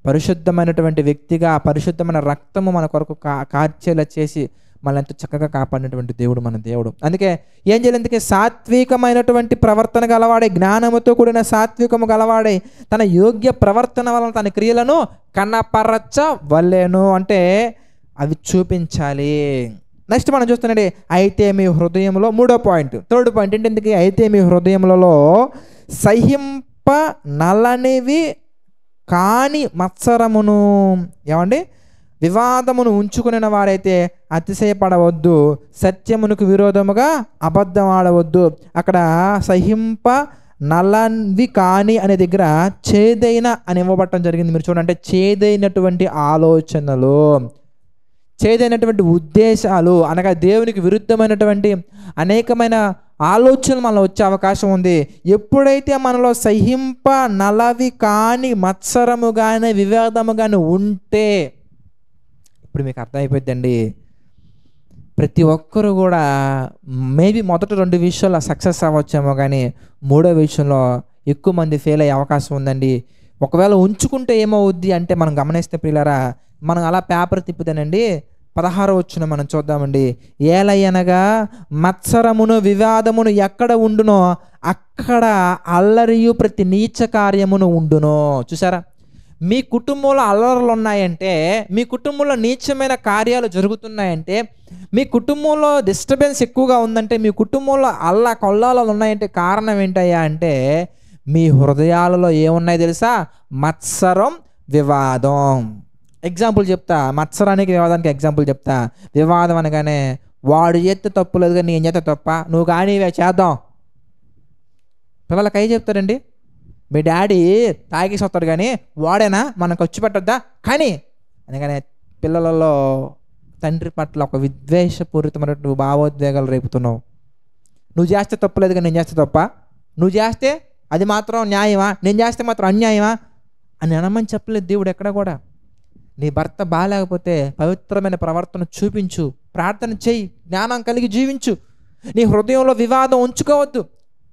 పరిశుద్ధమైనటువంటి వ్యక్తిగా, పరిశుద్ధమైన రక్తము మన కొరకు కార్చేలా చేసి మనల్ని ఎంతో చక్కగా కాపాడినటువంటి దేవుడు మన దేవుడు. అందుకే ఏం చేయాలి? అందుకే సాత్వికమైనటువంటి ప్రవర్తన గలవాడే, జ్ఞానముతో కూడిన సాత్వికము గలవాడే తన యోగ్య ప్రవర్తన వలన తన క్రియలను కనపరచ వలెను. అంటే అవి చూపించాలి. నెక్స్ట్ మనం చూస్తున్నాండి, అయితే మీ హృదయంలో, 3వ పాయింట్, 3rd పాయింట్ ఏంటి? అయితే మీ హృదయములలో సహింప నలనివి కాని మత్సరమును, ఏమండి, వివాదమును ఉంచుకునే వారైతే అతిశయపడవద్దు, సత్యమునకు విరోధముగా అబద్ధం ఆడవద్దు. అక్కడ సహింప నలన్వి కాని అనే దగ్గర చేదైన అని ఇవ్వబట్టడం జరిగింది. మీరు చూడండి, అంటే చేదైనటువంటి ఆలోచనలు, చేదైనటువంటి ఉద్దేశాలు అనగా దేవునికి విరుద్ధమైనటువంటి అనేకమైన ఆలోచనలు మనలో వచ్చే అవకాశం ఉంది. ఎప్పుడైతే మనలో సహింప నలవి కాని మత్సరము కానీ వివాదము కానీ ఉంటే, ఇప్పుడు మీకు అర్థమైపోద్దండి, ప్రతి ఒక్కరు కూడా మేబీ మొదటి 2 విషయాల్లో సక్సెస్ అవ్వచ్చేమో, కానీ 3వ విషయంలో ఎక్కువ మంది ఫెయిల్ అయ్యే అవకాశం ఉందండి. ఒకవేళ ఉంచుకుంటే ఏమవుద్ది అంటే, మనం గమనిస్తే ప్రియులారా, మనం అలా పేపర్ తిప్పుతానండి, 16వ వచనం మనం చూద్దామండి. ఏలయనగా మత్సరమును వివాదమును ఎక్కడ ఉండునో అక్కడ అల్లరియు ప్రతి నీచ కార్యమును ఉండునో. చూసారా, మీ కుటుంబంలో అల్లర్లు ఉన్నాయంటే, మీ కుటుంబంలో నీచమైన కార్యాలు జరుగుతున్నాయంటే, మీ కుటుంబంలో డిస్టర్బెన్స్ ఎక్కువగా ఉందంటే, మీ కుటుంబంలో కొల్లాలు ఉన్నాయంటే కారణం ఏంటయ్యా అంటే మీ హృదయాలలో ఏమున్నాయి తెలుసా? మత్సరం, వివాదం. ఎగ్జాంపుల్ చెప్తా, మత్సరానికి వివాదానికి ఎగ్జాంపుల్ చెప్తా. వివాదం అనగానే వాడు చేస్తే తప్పు లేదు కానీ నేను చేస్తే తప్ప, నువ్వు కానీ చేద్దాం, పిల్లలకి అయ్యి చెప్తారండి, మీ డాడీ తాగేసి వస్తాడు కానీ వాడేనా మనం ఖర్చు పెట్టొద్దా కానీ అనగానే పిల్లలలో తండ్రి పట్ల ఒక విద్వేషపూరితమైనటువంటి భావోద్వేగాలు రేపుతున్నావు. నువ్వు చేస్తే తప్పులేదు కానీ నేను చేస్తే తప్ప, నువ్వు చేస్తే అది మాత్రం న్యాయమా, నేను చేస్తే మాత్రం అన్యాయమా అని అనమని చెప్పలేదు దేవుడు ఎక్కడ కూడా. నీ భర్త బాగాలేకపోతే పవిత్రమైన ప్రవర్తన చూపించు, ప్రార్థన చెయ్యి, జ్ఞానం కలిగి జీవించు. నీ హృదయంలో వివాదం ఉంచుకోవద్దు.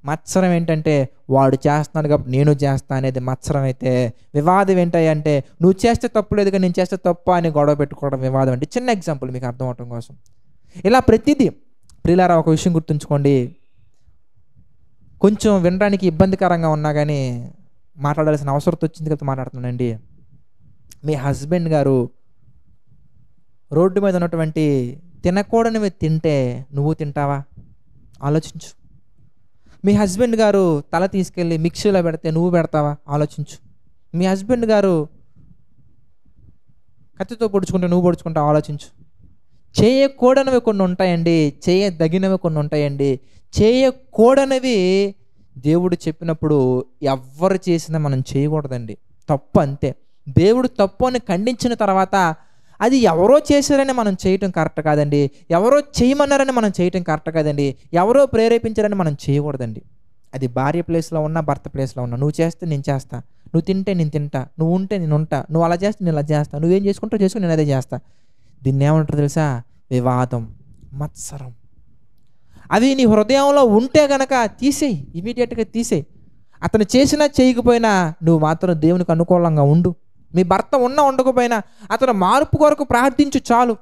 మత్సరం ఏంటంటే వాడు చేస్తున్నాడు కాబట్టి నేను చేస్తా అనేది మత్సరం అయితే, వివాదం ఏంటంటే నువ్వు చేస్తే తప్పు లేదు కానీ నేను చేస్తే తప్పు అని గొడవ పెట్టుకోవడం వివాదం. అంటే చిన్న ఎగ్జాంపుల్ మీకు అర్థం అవటం కోసం. ఇలా ప్రతిదీ ప్రియులారా ఒక విషయం గుర్తుంచుకోండి, కొంచెం వినడానికి ఇబ్బందికరంగా ఉన్నా కానీ మాట్లాడాల్సిన అవసరం వచ్చింది కదా మాట్లాడుతున్నానండి. మీ హస్బెండ్ గారు రోడ్డు మీద ఉన్నటువంటి తినకూడనివి తింటే నువ్వు తింటావా? ఆలోచించు. మీ హస్బెండ్ గారు తల తీసుకెళ్ళి మిక్సీలో పెడితే నువ్వు పెడతావా? ఆలోచించు. మీ హస్బెండ్ గారు కత్తితో పొడుచుకుంటే నువ్వు పొడుచుకుంటావు? ఆలోచించు. చేయకూడనివి కొన్ని ఉంటాయండి, చేయదగినవి కొన్ని ఉంటాయండి. చేయకూడనివి దేవుడు చెప్పినప్పుడు ఎవ్వరు చేసినా మనం చేయకూడదండి, తప్పు అంతే. దేవుడు తప్పు అని ఖండించిన తర్వాత అది ఎవరో చేశారని మనం చేయటం కరెక్ట్ కాదండి, ఎవరో చేయమన్నారని మనం చేయటం కరెక్ట్ కాదండి, ఎవరో ప్రేరేపించారని మనం చేయకూడదండి. అది భార్య ప్లేస్లో ఉన్నా భర్త ప్లేస్లో ఉన్నా, నువ్వు చేస్తే నేను చేస్తా, నువ్వు తింటే నేను తింటా, నువ్వు ఉంటే నేను ఉంటా, నువ్వు అలా చేస్తే నేను అలా చేస్తా, నువ్వేం చేసుకుంటావు చేసుకుని నేను అదే చేస్తా. దీన్ని ఏమంటారు తెలుసా? వివాదం, మత్సరం. అవి నీ హృదయంలో ఉంటే గనక తీసేయి, ఇమీడియట్గా తీసేయి. అతను చేసినా చేయకపోయినా నువ్వు మాత్రం దేవునికి అనుకూలంగా ఉండు. మీ భర్త ఉన్నా ఉండకపోయినా అతను మార్పు కొరకు ప్రార్థించు చాలు,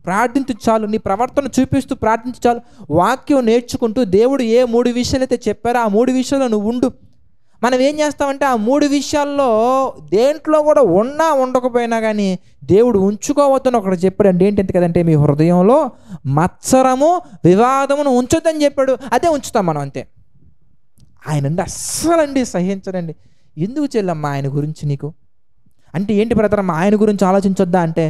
ప్రార్థించు చాలు. నీ ప్రవర్తన చూపిస్తూ ప్రార్థించు చాలు. వాక్యం నేర్చుకుంటూ దేవుడు ఏ 3 విషయాలు అయితే చెప్పారో ఆ 3 విషయాల్లో నువ్వు ఉండు. మనం ఏం చేస్తామంటే ఆ 3 విషయాల్లో దేంట్లో కూడా ఉన్నా ఉండకపోయినా కానీ దేవుడు ఉంచుకోవద్దని ఒకటి చెప్పాడు అండి. ఏంటి కదంటే మీ హృదయంలో మత్సరము వివాదమును ఉంచొద్దని చెప్పాడు. అదే ఉంచుతాం మనం అంతే. ఆయనండి అస్సలండి సహించడండి. ఎందుకు చెల్లమ్మా ఆయన గురించి నీకు అంటే ఏంటి బ్రదరమ్మా ఆయన గురించి ఆలోచించొద్దా అంటే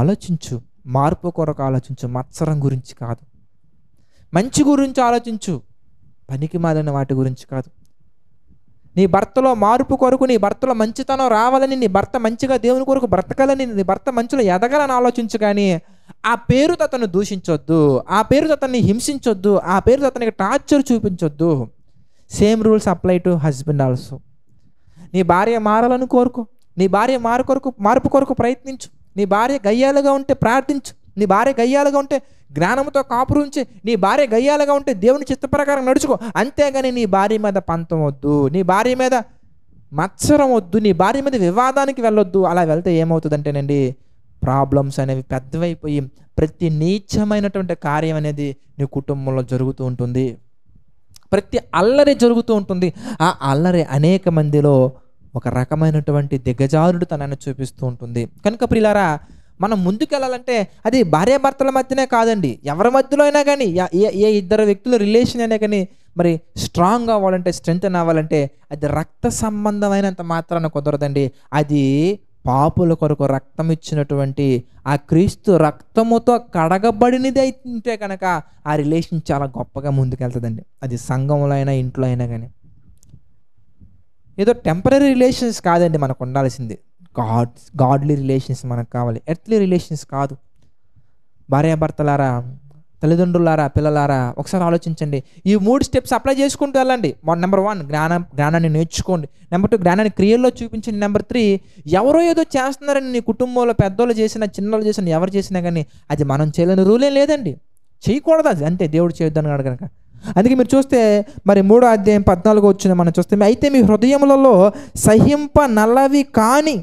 ఆలోచించు, మార్పు కొరకు ఆలోచించు, మత్సరం గురించి కాదు. మంచి గురించి ఆలోచించు, పనికి మాలిన వాటి గురించి కాదు. నీ భర్తలో మార్పు కొరకు, నీ భర్తలో మంచితనం రావాలని, నీ భర్త మంచిగా దేవుని కొరకు బ్రతకాలని, నీ భర్త మంచిలో ఎదగాలని ఆలోచించు. కానీ ఆ పేరుతో అతను దూషించొద్దు, ఆ పేరుతో అతన్ని హింసించొద్దు, ఆ పేరుతో అతనికి టార్చర్ చూపించొద్దు. Same rules apply to husband also. నీ భార్య మారాలని కోరుకో, నీ భార్య మార్పు కొరకు ప్రయత్నించు. నీ భార్య గయ్యాలుగా ఉంటే ప్రార్థించు, నీ భార్య గయ్యాలుగా ఉంటే జ్ఞానంతో కాపురుంచి, నీ భార్య గయ్యాలుగా ఉంటే దేవుని చిత్త ప్రకారం నడుచుకో. అంతేగాని నీ భార్య మీద పంతం వద్దు, నీ భార్య మీద మత్సరం వద్దు, నీ భార్య మీద వివాదానికి వెళ్ళొద్దు. అలా వెళ్తే ఏమవుతుందంటేనండి ప్రాబ్లమ్స్ అనేవి పెద్దవైపోయి ప్రతి నీచమైనటువంటి కార్యం అనేది నీ కుటుంబంలో జరుగుతూ ఉంటుంది, ప్రతి అల్లరి జరుగుతూ ఉంటుంది. ఆ అల్లరి అనేక మందిలో ఒక రకమైనటువంటి దిగజారుడు తనని చూపిస్తూ ఉంటుంది. కనుక ప్రియులారా మనం ముందుకెళ్ళాలంటే అది భార్యాభర్తల మధ్యనే కాదండి, ఎవరి మధ్యలో అయినా కానీ, ఏ ఇద్దరు వ్యక్తుల రిలేషన్ అయినా కానీ మరి స్ట్రాంగ్ అవ్వాలంటే, స్ట్రెంగ్త్ అవ్వాలంటే అది రక్త సంబంధమైనంత మాత్రాన కుదరదండి. అది పాపుల కొరకు రక్తం ఇచ్చినటువంటి ఆ క్రీస్తు రక్తముతో కడగబడినది అయితే కనుక ఆ రిలేషన్ చాలా గొప్పగా ముందుకెళ్తుందండి. అది సంఘంలో అయినా ఇంట్లో అయినా కానీ. ఏదో టెంపరీ రిలేషన్స్ కాదండి మనకు ఉండాల్సింది, గాడ్లీ రిలేషన్స్ మనకు కావాలి, ఎర్త్లీ రిలేషన్స్ కాదు. భార్యాభర్తలారా, తల్లిదండ్రులారా, పిల్లలారా ఒకసారి ఆలోచించండి. ఈ 3 స్టెప్స్ అప్లై చేసుకుంటూ వెళ్ళండి. నెంబర్ 1 జ్ఞానాన్ని నేర్చుకోండి. నెంబర్ 2 జ్ఞానాన్ని క్రియల్లో చూపించండి. నెంబర్ 3 ఎవరో ఏదో చేస్తున్నారని నీ కుటుంబంలో పెద్దోళ్ళు చేసినా చిన్నోళ్ళు చేసినా ఎవరు చేసినా కానీ అది మనం చేయలేని రూలేం లేదండి, చేయకూడదు. అది అంతే, దేవుడు చేయొద్దని కనుక. అందుకే మీరు చూస్తే మరి 3వ అధ్యాయం 14 వచ్చిన మనం చూస్తే, అయితే మీ హృదయములలో సహింపనలవి కాని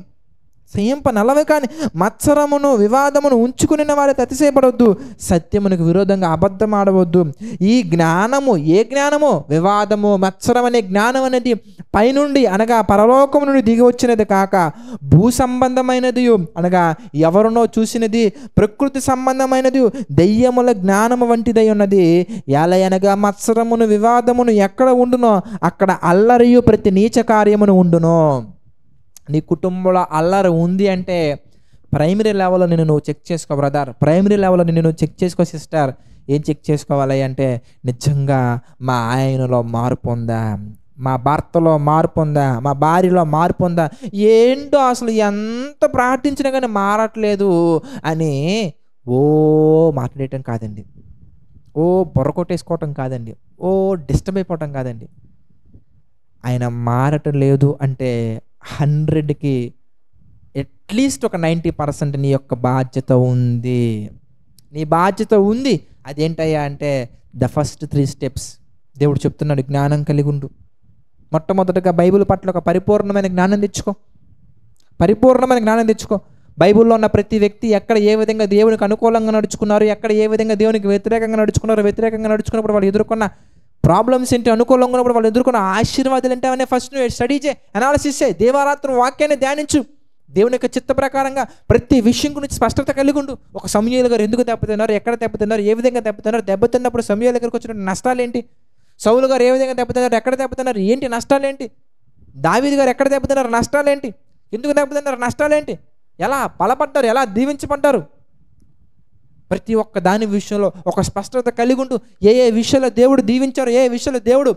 మత్సరమును వివాదమును ఉంచుకుని వారికి అతిశయపడవద్దు, సత్యమునకు విరోధంగా అబద్ధం ఆడవద్దు. ఈ జ్ఞానము, ఏ జ్ఞానము? వివాదము, మత్సరం అనే జ్ఞానం అనేది పైనుండి అనగా పరలోకము నుండి దిగి వచ్చినది కాక భూ సంబంధమైనది అనగా ఎవరినో చూసినది, ప్రకృతి సంబంధమైనది, దెయ్యముల జ్ఞానము వంటిదై ఉన్నది. ఎలయనగా మత్సరమును వివాదమును ఎక్కడ ఉండునో అక్కడ అల్లరియు ప్రతి నీచ కార్యమును ఉండును. నీ కుటుంబంలో అల్లరి ఉంది అంటే ప్రైమరీ లెవెల్లో నువ్వు చెక్ చేసుకో బ్రదర్, ప్రైమరీ లెవెల్లో నువ్వు చెక్ చేసుకో సిస్టర్. ఏం చెక్ చేసుకోవాలి అంటే నిజంగా మా ఆయనలో మార్పు ఉందా, మా భర్తలో మార్పు ఉందా, మా భార్యలో మార్పు ఉందా, ఏంటో అసలు ఎంత ప్రార్థించినా కానీ మారట్లేదు అని ఓ మాట్లాడటం కాదండి, ఓ బుర్ర కొట్టేసుకోవటం కాదండి, ఓ డిస్టర్బ్ అయిపోవటం కాదండి. ఆయన మారటం లేదు అంటే 100కి అట్లీస్ట్ ఒక 90% నీ యొక్క బాధ్యత ఉంది. నీ బాధ్యత ఉంది. అదేంటయ్యా అంటే ద ఫస్ట్ 3 స్టెప్స్ దేవుడు చెప్తున్నాడు, జ్ఞానం కలిగి ఉండు. మొట్టమొదటిగా బైబిల్ పట్ల ఒక పరిపూర్ణమైన జ్ఞానం తెచ్చుకో. పరిపూర్ణమైన జ్ఞానం తెచ్చుకో. బైబిల్లో ఉన్న ప్రతి వ్యక్తి ఎక్కడ ఏ విధంగా దేవునికి అనుకూలంగా నడుచుకున్నారు, ఎక్కడ ఏ విధంగా దేవునికి వ్యతిరేకంగా నడుచుకున్నారు, వ్యతిరేకంగా నడుచుకున్నప్పుడు వాళ్ళు ఎదుర్కొన్న ప్రాబ్లమ్స్ ఏంటి, అనుకూలంగా ఉన్నప్పుడు వాళ్ళు ఎదుర్కొన్న ఆశీర్వాదాలు ఏంటి అవన్నీ ఫస్ట్ నువ్వు స్టడీ చేయి, అనాలిసిస్ చేయి. దేవారాత్రం వాక్యాన్ని ధ్యానించు. దేవుని యొక్క చిత్త ప్రకారంగా ప్రతి విషయం గురించి స్పష్టత కలిగి ఉండు. ఒక సమూయేలు గారు ఎందుకు దెబ్బతిన్నారు, ఎక్కడ దెబ్బతిన్నారు, ఏ విధంగా దెబ్బతిన్నారు, దెబ్బతిన్నప్పుడు సమూయేలు దగ్గరికి వచ్చిన నష్టాలు ఏంటి, సౌలు గారు ఏ విధంగా దెబ్బతిన్నారు, ఎక్కడ దెబ్బతిన్నారు, ఏంటి నష్టాలు ఏంటి, దావీదు గారు ఎక్కడ దెబ్బతిన్నారు, నష్టాలు ఏంటి, ఎందుకు దెబ్బతిన్నారు, నష్టాలు ఏంటి, ఎలా బలపడ్డారు, ఎలా దీవించబడ్డారు, ప్రతి ఒక్క దాని విషయంలో ఒక స్పష్టత కలిగి ఉంటూ ఏ ఏ విషయాల్లో దేవుడు దీవించారు, ఏ విషయాల్లో దేవుడు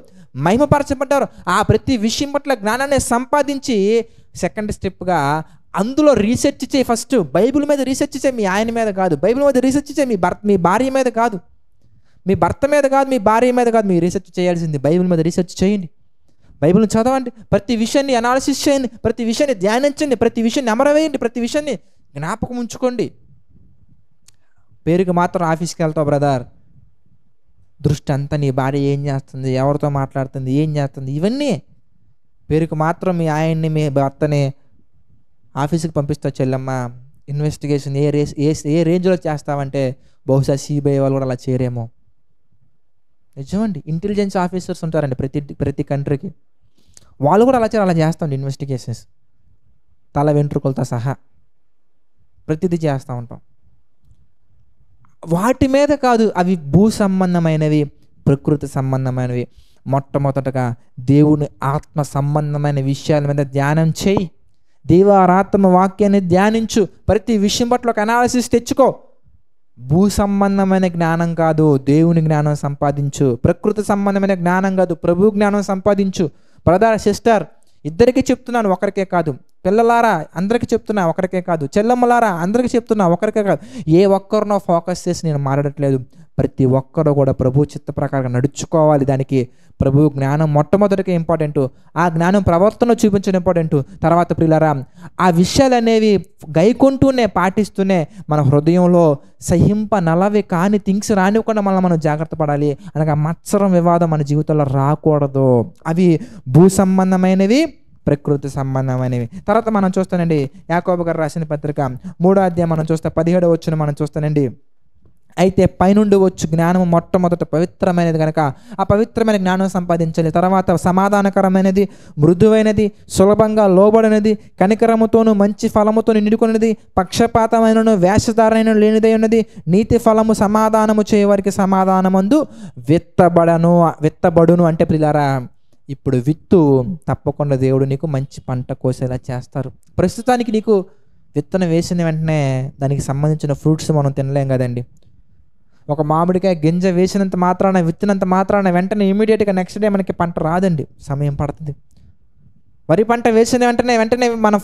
మహిమపరచబడ్డారు, ఆ ప్రతి విషయం పట్ల జ్ఞానాన్ని సంపాదించి సెకండ్ స్టెప్గా అందులో రీసెర్చ్ చేయి. ఫస్ట్ బైబిల్ మీద రీసెర్చ్ చేయి, మీ ఆయన మీద కాదు. బైబిల్ మీద రీసెర్చ్ చేయి, మీ భార్య మీద కాదు, మీ భర్త మీద కాదు, మీ భార్య మీద కాదు. మీరు రీసెర్చ్ చేయాల్సింది బైబిల్ మీద రీసెర్చ్ చేయండి. బైబిల్ని చదవండి, ప్రతి విషయాన్ని అనాలిసిస్ చేయండి, ప్రతి విషయాన్ని ధ్యానించండి, ప్రతి విషయాన్ని అమరవేయండి, ప్రతి విషయాన్ని జ్ఞాపకం ఉంచుకోండి. పేరుకి మాత్రం ఆఫీస్కి వెళ్తావు బ్రదర్, దృష్టి అంతా నీ భార్య ఏం చేస్తుంది, ఎవరితో మాట్లాడుతుంది, ఏం చేస్తుంది, ఇవన్నీ పేరుకి మాత్రం మీ ఆయన్ని మీ భర్తని ఆఫీస్కి పంపిస్తావు. చెల్లమ్మ ఇన్వెస్టిగేషన్ ఏ రేంజ్లో చేస్తావంటే బహుశా సిబిఐ వాళ్ళు కూడా అలా చేయరేమో. నిజమండి, ఇంటెలిజెన్స్ ఆఫీసర్స్ ఉంటారండి ప్రతి కంట్రీకి, వాళ్ళు కూడా అలా చేస్తాం ఇన్వెస్టిగేషన్స్, తల వెంట్రుకలతో సహా ప్రతిదీ చేస్తూ ఉంటాం. వాటి మీద కాదు, అవి భూ సంబంధమైనవి, ప్రకృతి సంబంధమైనవి. మొట్టమొదటగా దేవుని ఆత్మ సంబంధమైన విషయాల మీద ధ్యానం చేయి. దేవారాత్మ వాక్యాన్ని ధ్యానించు. ప్రతి విషయం పట్ల ఒక అనాలిసిస్ తెచ్చుకో. భూ సంబంధమైన జ్ఞానం కాదు, దేవుని జ్ఞానం సంపాదించు. ప్రకృతి సంబంధమైన జ్ఞానం కాదు, ప్రభు జ్ఞానం సంపాదించు. బ్రదర్ సిస్టర్ ఇద్దరికీ చెప్తున్నాను, ఒకరికే కాదు. పిల్లలారా అందరికీ చెప్తున్నా, ఒకరికే కాదు. చెల్లమ్మలారా అందరికీ చెప్తున్నా, ఒకరికే కాదు. ఏ ఒక్కరినో ఫోకస్ చేసి నేను మాట్లాడట్లేదు. ప్రతి ఒక్కరు కూడా ప్రభు చిత్త ప్రకారంగా నడుచుకోవాలి. దానికి ప్రభు జ్ఞానం మొట్టమొదటిగా ఇంపార్టెంట్. ఆ జ్ఞానం ప్రవర్తన చూపించడం ఇంపార్టెంట్. తర్వాత ప్రియులారా, ఆ విషయాలు అనేవి గైకొంటూనే పాటిస్తూనే మన హృదయంలో నలవి కాని థింగ్స్ రానివ్వకుండా మనం జాగ్రత్త పడాలి. అనగా మత్సరం, వివాదం మన జీవితంలో రాకూడదు. అవి భూ సంబంధమైనవి, ప్రకృతి సంబంధమైనవి. తర్వాత మనం చూస్తానండి, యాకోబు గారు రాసిన పత్రిక 3వ అధ్యాయం మనం చూస్తే 17వ వచనం మనం చూస్తానండి. అయితే పైనుండి వచ్చు జ్ఞానము మొట్టమొదట పవిత్రమైనది కనుక ఆ పవిత్రమైన జ్ఞానం సంపాదించాలి. తర్వాత సమాధానకరమైనది, మృదువైనది, సులభంగా లోబడినది, కనికరముతోను మంచి ఫలముతో నిండుకున్నది, పక్షపాతమైనను వేషధారైన లేనిదై ఉన్నది, నీతి ఫలము సమాధానము చేయవారికి సమాధానమందు విత్తబడును. అంటే ప్రియులారా, ఇప్పుడు విత్తు తప్పకుండా దేవుడు నీకు మంచి పంట కోసేలా చేస్తారు. ప్రస్తుతానికి నీకు విత్తనం వేసిన వెంటనే దానికి సంబంధించిన ఫ్రూట్స్ మనం తినలేం కదండి. ఒక మామిడికాయ గింజ వేసినంత మాత్రాన, విత్తినంత మాత్రాన వెంటనే ఇమీడియట్గా నెక్స్ట్ డే మనకి పంట రాదండి, సమయం పడుతుంది. వరి పంట వేసిన వెంటనే మనం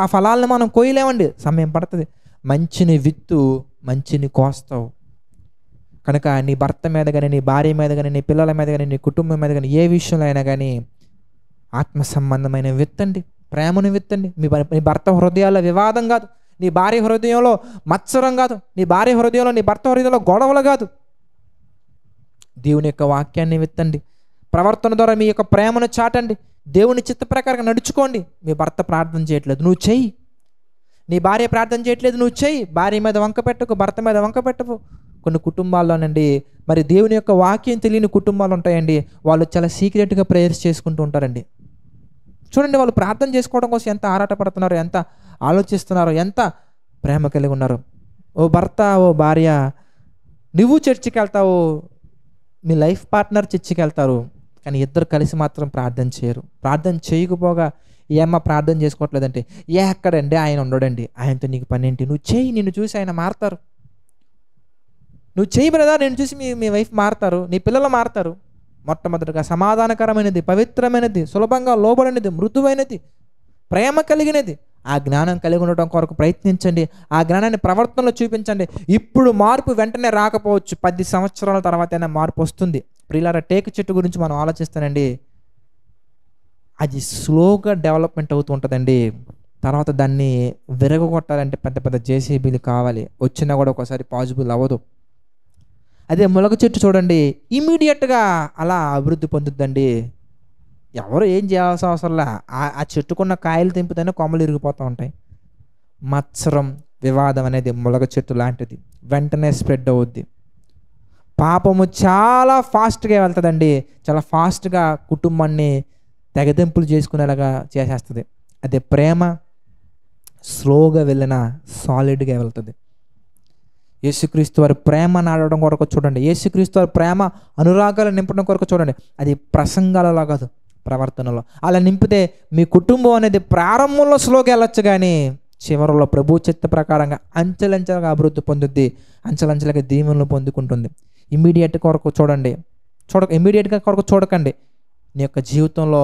ఆ ఫలాలను మనం కోయలేమండి, సమయం పడుతుంది. మంచిని విత్తు, మంచిని కోస్తావు. కనుక నీ భర్త మీద కానీ, నీ భార్య మీద కానీ, నీ పిల్లల మీద కానీ, నీ కుటుంబం మీద కానీ, ఏ విషయంలో అయినా కానీ ఆత్మ సంబంధమైన విత్తండి, ప్రేమను విత్తండి. మీ భర్త హృదయాల్లో వివాదం కాదు, నీ భార్య హృదయంలో మత్సరం కాదు, నీ భార్య హృదయంలో, నీ భర్త హృదయంలో గొడవలు కాదు. దేవుని యొక్క వాక్యాన్ని విత్తండి. ప్రవర్తన ద్వారా మీ యొక్క ప్రేమను చాటండి. దేవుని చిత్త ప్రకారంగా నడుచుకోండి. మీ భర్త ప్రార్థన చేయట్లేదు, నువ్వు చెయ్యి. నీ భార్య ప్రార్థన చేయట్లేదు, నువ్వు చెయ్యి. భార్య మీద వంక పెట్టకు, భర్త మీద వంక పెట్టకు. కొన్ని కుటుంబాల్లోనండి మరి దేవుని యొక్క వాక్యం తెలియని కుటుంబాలు ఉంటాయండి. వాళ్ళు చాలా సీక్రెట్గా ప్రేయర్స్ చేసుకుంటూ ఉంటారండి. చూడండి, వాళ్ళు ప్రార్థన చేసుకోవడం కోసం ఎంత ఆరాటపడుతున్నారు, ఎంత ఆలోచిస్తున్నారు, ఎంత ప్రేమ కలిగి ఉన్నారు. ఓ భర్త, ఓ భార్య, నువ్వు చర్చికి వెళ్తావు, మీ లైఫ్ పార్ట్నర్ చర్చికి వెళ్తారు, కానీ ఇద్దరు కలిసి మాత్రం ప్రార్థన చేయరు. ప్రార్థన చేయకపోగా ఏమ్మా ప్రార్థన చేసుకోవట్లేదంటే, ఎక్కడండి ఆయన ఉండడండి, ఆయనతో నీకు పని ఏంటి, నువ్వు చేయి, నిన్ను చూసి ఆయన మారుతారు. నువ్వు చేయి బ్రదర్, నేను చూసి మీ వైఫ్ మారుతారు, నీ పిల్లలు మారుతారు. మొట్టమొదటిగా సమాధానకరమైనది, పవిత్రమైనది, సులభంగా లోబడినది, మృదువైనది, ప్రేమ కలిగినది. ఆ జ్ఞానం కలిగి ఉండటం కొరకు ప్రయత్నించండి. ఆ జ్ఞానాన్ని ప్రవర్తనలో చూపించండి. ఇప్పుడు మార్పు వెంటనే రాకపోవచ్చు, 10 సంవత్సరాల తర్వాతైనా మార్పు వస్తుంది. ప్రియులారా, టేకు చెట్టు గురించి మనం ఆలోచిస్తానండి, అది స్లోగా డెవలప్మెంట్ అవుతూ ఉంటుందండి. తర్వాత దాన్ని విరగొట్టాలంటే పెద్ద పెద్ద జేసీబీలు కావాలి, వచ్చినా కూడా ఒకసారి పాసిబుల్ అవ్వదు. అదే ములగ చెట్టు చూడండి, ఇమీడియట్గా అలా అభివృద్ధి పొందుద్దండి. ఎవరు ఏం చేయాల్సిన అవసరంలా, ఆ చెట్టుకున్న కాయలు తెంపితేనే కొమ్మలు ఇరిగిపోతూ ఉంటాయి. మత్సరం, వివాదం అనేది ములగ చెట్టు లాంటిది, వెంటనే స్ప్రెడ్ అవుద్ది. పాపము చాలా ఫాస్ట్గా వెళ్తుందండి, చాలా ఫాస్ట్గా కుటుంబాన్ని తెగదెంపులు చేసుకునేలాగా చేసేస్తుంది. అదే ప్రేమ స్లోగా వెళ్ళిన సాలిడ్గా వెళ్తుంది. యేసుక్రీస్తు వారి ప్రేమ నాడడం కొరకు చూడండి, యేసుక్రీస్తు వారి ప్రేమ అనురాగాలు నింపడం కొరకు చూడండి. అది ప్రసంగాలలో కాదు, ప్రవర్తనలో. అలా నింపితే మీ కుటుంబం అనేది ప్రారంభంలో స్లోగా వెళ్ళొచ్చు, కానీ చివరిలో ప్రభు చిత్త ప్రకారంగా అంచెలంచెలుగా అభివృద్ధి పొందుద్ది, అంచెలంచెలుగా దీవెనలు పొందుకుంటుంది. ఇమ్మీడియట్ కొరకు చూడండి, ఇమ్మీడియట్గా కొరకు చూడకండి. నీ యొక్క జీవితంలో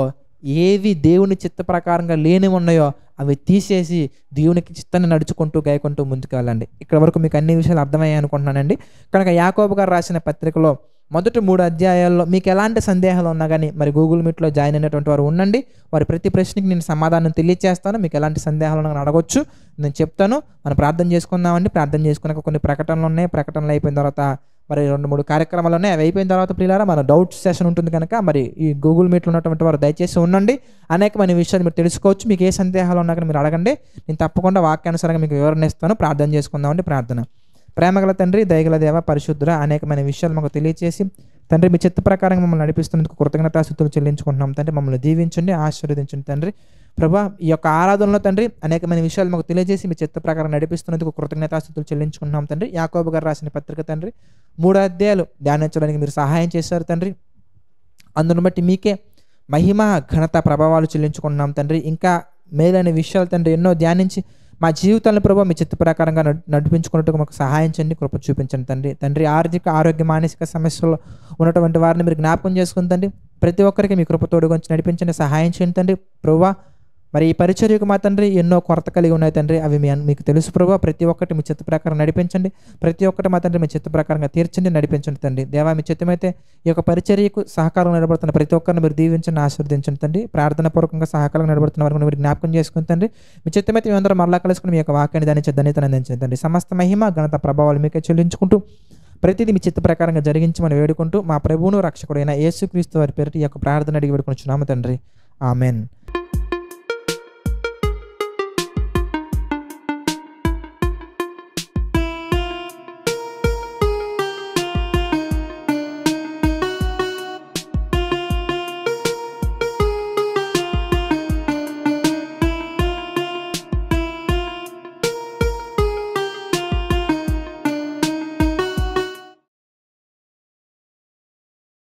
ఏవి దేవుని చిత్త ప్రకారంగా లేని ఉన్నాయో అవి తీసేసి దేవునికి చిత్తాన్ని నడుచుకుంటూ గాయకుంటూ ముందుకు వెళ్ళండి. ఇక్కడ వరకు మీకు అన్ని విషయాలు అర్థమయ్యాయి అనుకుంటున్నానండి. కనుక యాకోబు గారు రాసిన పత్రికలో మొదటి 3 అధ్యాయాల్లో మీకు ఎలాంటి సందేహాలు ఉన్నా కానీ మరి గూగుల్ మీట్లో జాయిన్ అయినటువంటి వారు ఉండండి. వారి ప్రతి ప్రశ్నకి నేను సమాధానం తెలియజేస్తాను. మీకు ఎలాంటి సందేహాలు ఉన్నా అడగొచ్చు, నేను చెప్తాను. మనం ప్రార్థన చేసుకుందామండి. ప్రార్థన చేసుకున్నాక కొన్ని ప్రకటనలు ఉన్నాయి. ప్రకటనలు అయిపోయిన తర్వాత మరి 2-3 కార్యక్రమాలు ఉన్నాయి. అవి అయిపోయిన తర్వాత ప్రియులారా మన డౌట్ సెషన్ ఉంటుంది కనుక మరి ఈ గూగుల్ మీట్లో ఉన్నటువంటి వారు దయచేసి ఉండండి. అనేకమైన విషయాలు మీరు తెలుసుకోవచ్చు. మీకు ఏ సందేహాలు ఉన్నా కానీ మీరు అడగండి, నేను తప్పకుండా వాక్యానుసారంగా మీకు వివరణ ఇస్తాను. ప్రార్థన చేసుకుందామండి. ప్రార్థన. ప్రేమగల తండ్రి, దయగల దేవ, పరిశుద్ధుడ, అనేకమైన విషయాలు మాకు తెలియజేసి తండ్రి మీ చిత్త ప్రకారంగా మమ్మల్ని నడిపిస్తున్నందుకు కృతజ్ఞతాస్తుతులు చెల్లించుకుంటున్నాం తండ్రి. మమ్మల్ని దీవించండి, ఆశీర్వదించండి తండ్రి. ప్రభా, ఈ యొక్క ఆరాధనలో తండ్రి అనేకమైన విషయాలు మాకు తెలియజేసి మీ చిత్త ప్రకారం నడిపిస్తున్నందుకు కృతజ్ఞతాస్తుతులు చెల్లించుకుంటున్నాం తండ్రి. యాకోబు గారు రాసిన పత్రిక తండ్రి 3 అధ్యాయాలు ధ్యానించడానికి మీరు సహాయం చేశారు తండ్రి. అందును బట్టి మీకే మహిమ, ఘనత, ప్రభావాలు చెల్లించుకుంటున్నాం తండ్రి. ఇంకా మేలైన విషయాలు తండ్రి ఎన్నో ధ్యానించి మా జీవితాలను ప్రభావ మీ చిత్త ప్రకారంగా నడిపించుకున్నట్టుగా మాకు సహాయం చేయండి, కృప చూపించండి తండ్రి. తండ్రి, ఆర్థిక, ఆరోగ్య, మానసిక సమస్యల్లో ఉన్నటువంటి వారిని మీరు జ్ఞాపకం చేసుకుని తండ్రి ప్రతి ఒక్కరికి మీ కృప తోడుగుంచి నడిపించండి, సహాయం చేయండి తండ్రి. ప్రభువా, మరి ఈ పరిచర్యకు మా తండ్రి ఎన్నో కొరత కలిగి ఉన్నాయి తండ్రి, అవి మీకు తెలుసు ప్రభువా. ప్రతి ఒక్కటి మీ చిత్త ప్రకారం నడిపించండి, ప్రతి ఒక్కటి మా తండ్రి మీ చిత్త ప్రకారంగా తీర్చండి, నడిపించండి తండ్రి. దేవా, మీ చిత్తమైతే ఈ యొక్క పరిచర్యకు సహకారం నిలబడుతున్న ప్రతి ఒక్కరిని మీరు దీవించండి, ఆశీర్వదించండి తండ్రి. ప్రార్థన పూర్వకంగా సహకారం నిలబడుతున్న వారిని మీరు జ్ఞాపకం చేసుకుని తండ్రి మీ చిత్తమైతే మేమందరం మరలా కలుసుకుని మీ యొక్క వాక్యాన్ని దానించే ధన్యతను అందించండి తండ్రి. సమస్త మహిమ, ఘనత, ప్రభావాలు మీకే చెల్లించుకుంటూ ప్రతిదీ మీ చిత్త ప్రకారంగా జరిగించమని వేడుకుంటూ మా ప్రభువును రక్షకుడైన యేసుక్రీస్తు వారి పేరిట ఈ యొక్క ప్రార్థన అడిగి వేడుకొనుచున్నాము తండ్రి. ఆమెన్.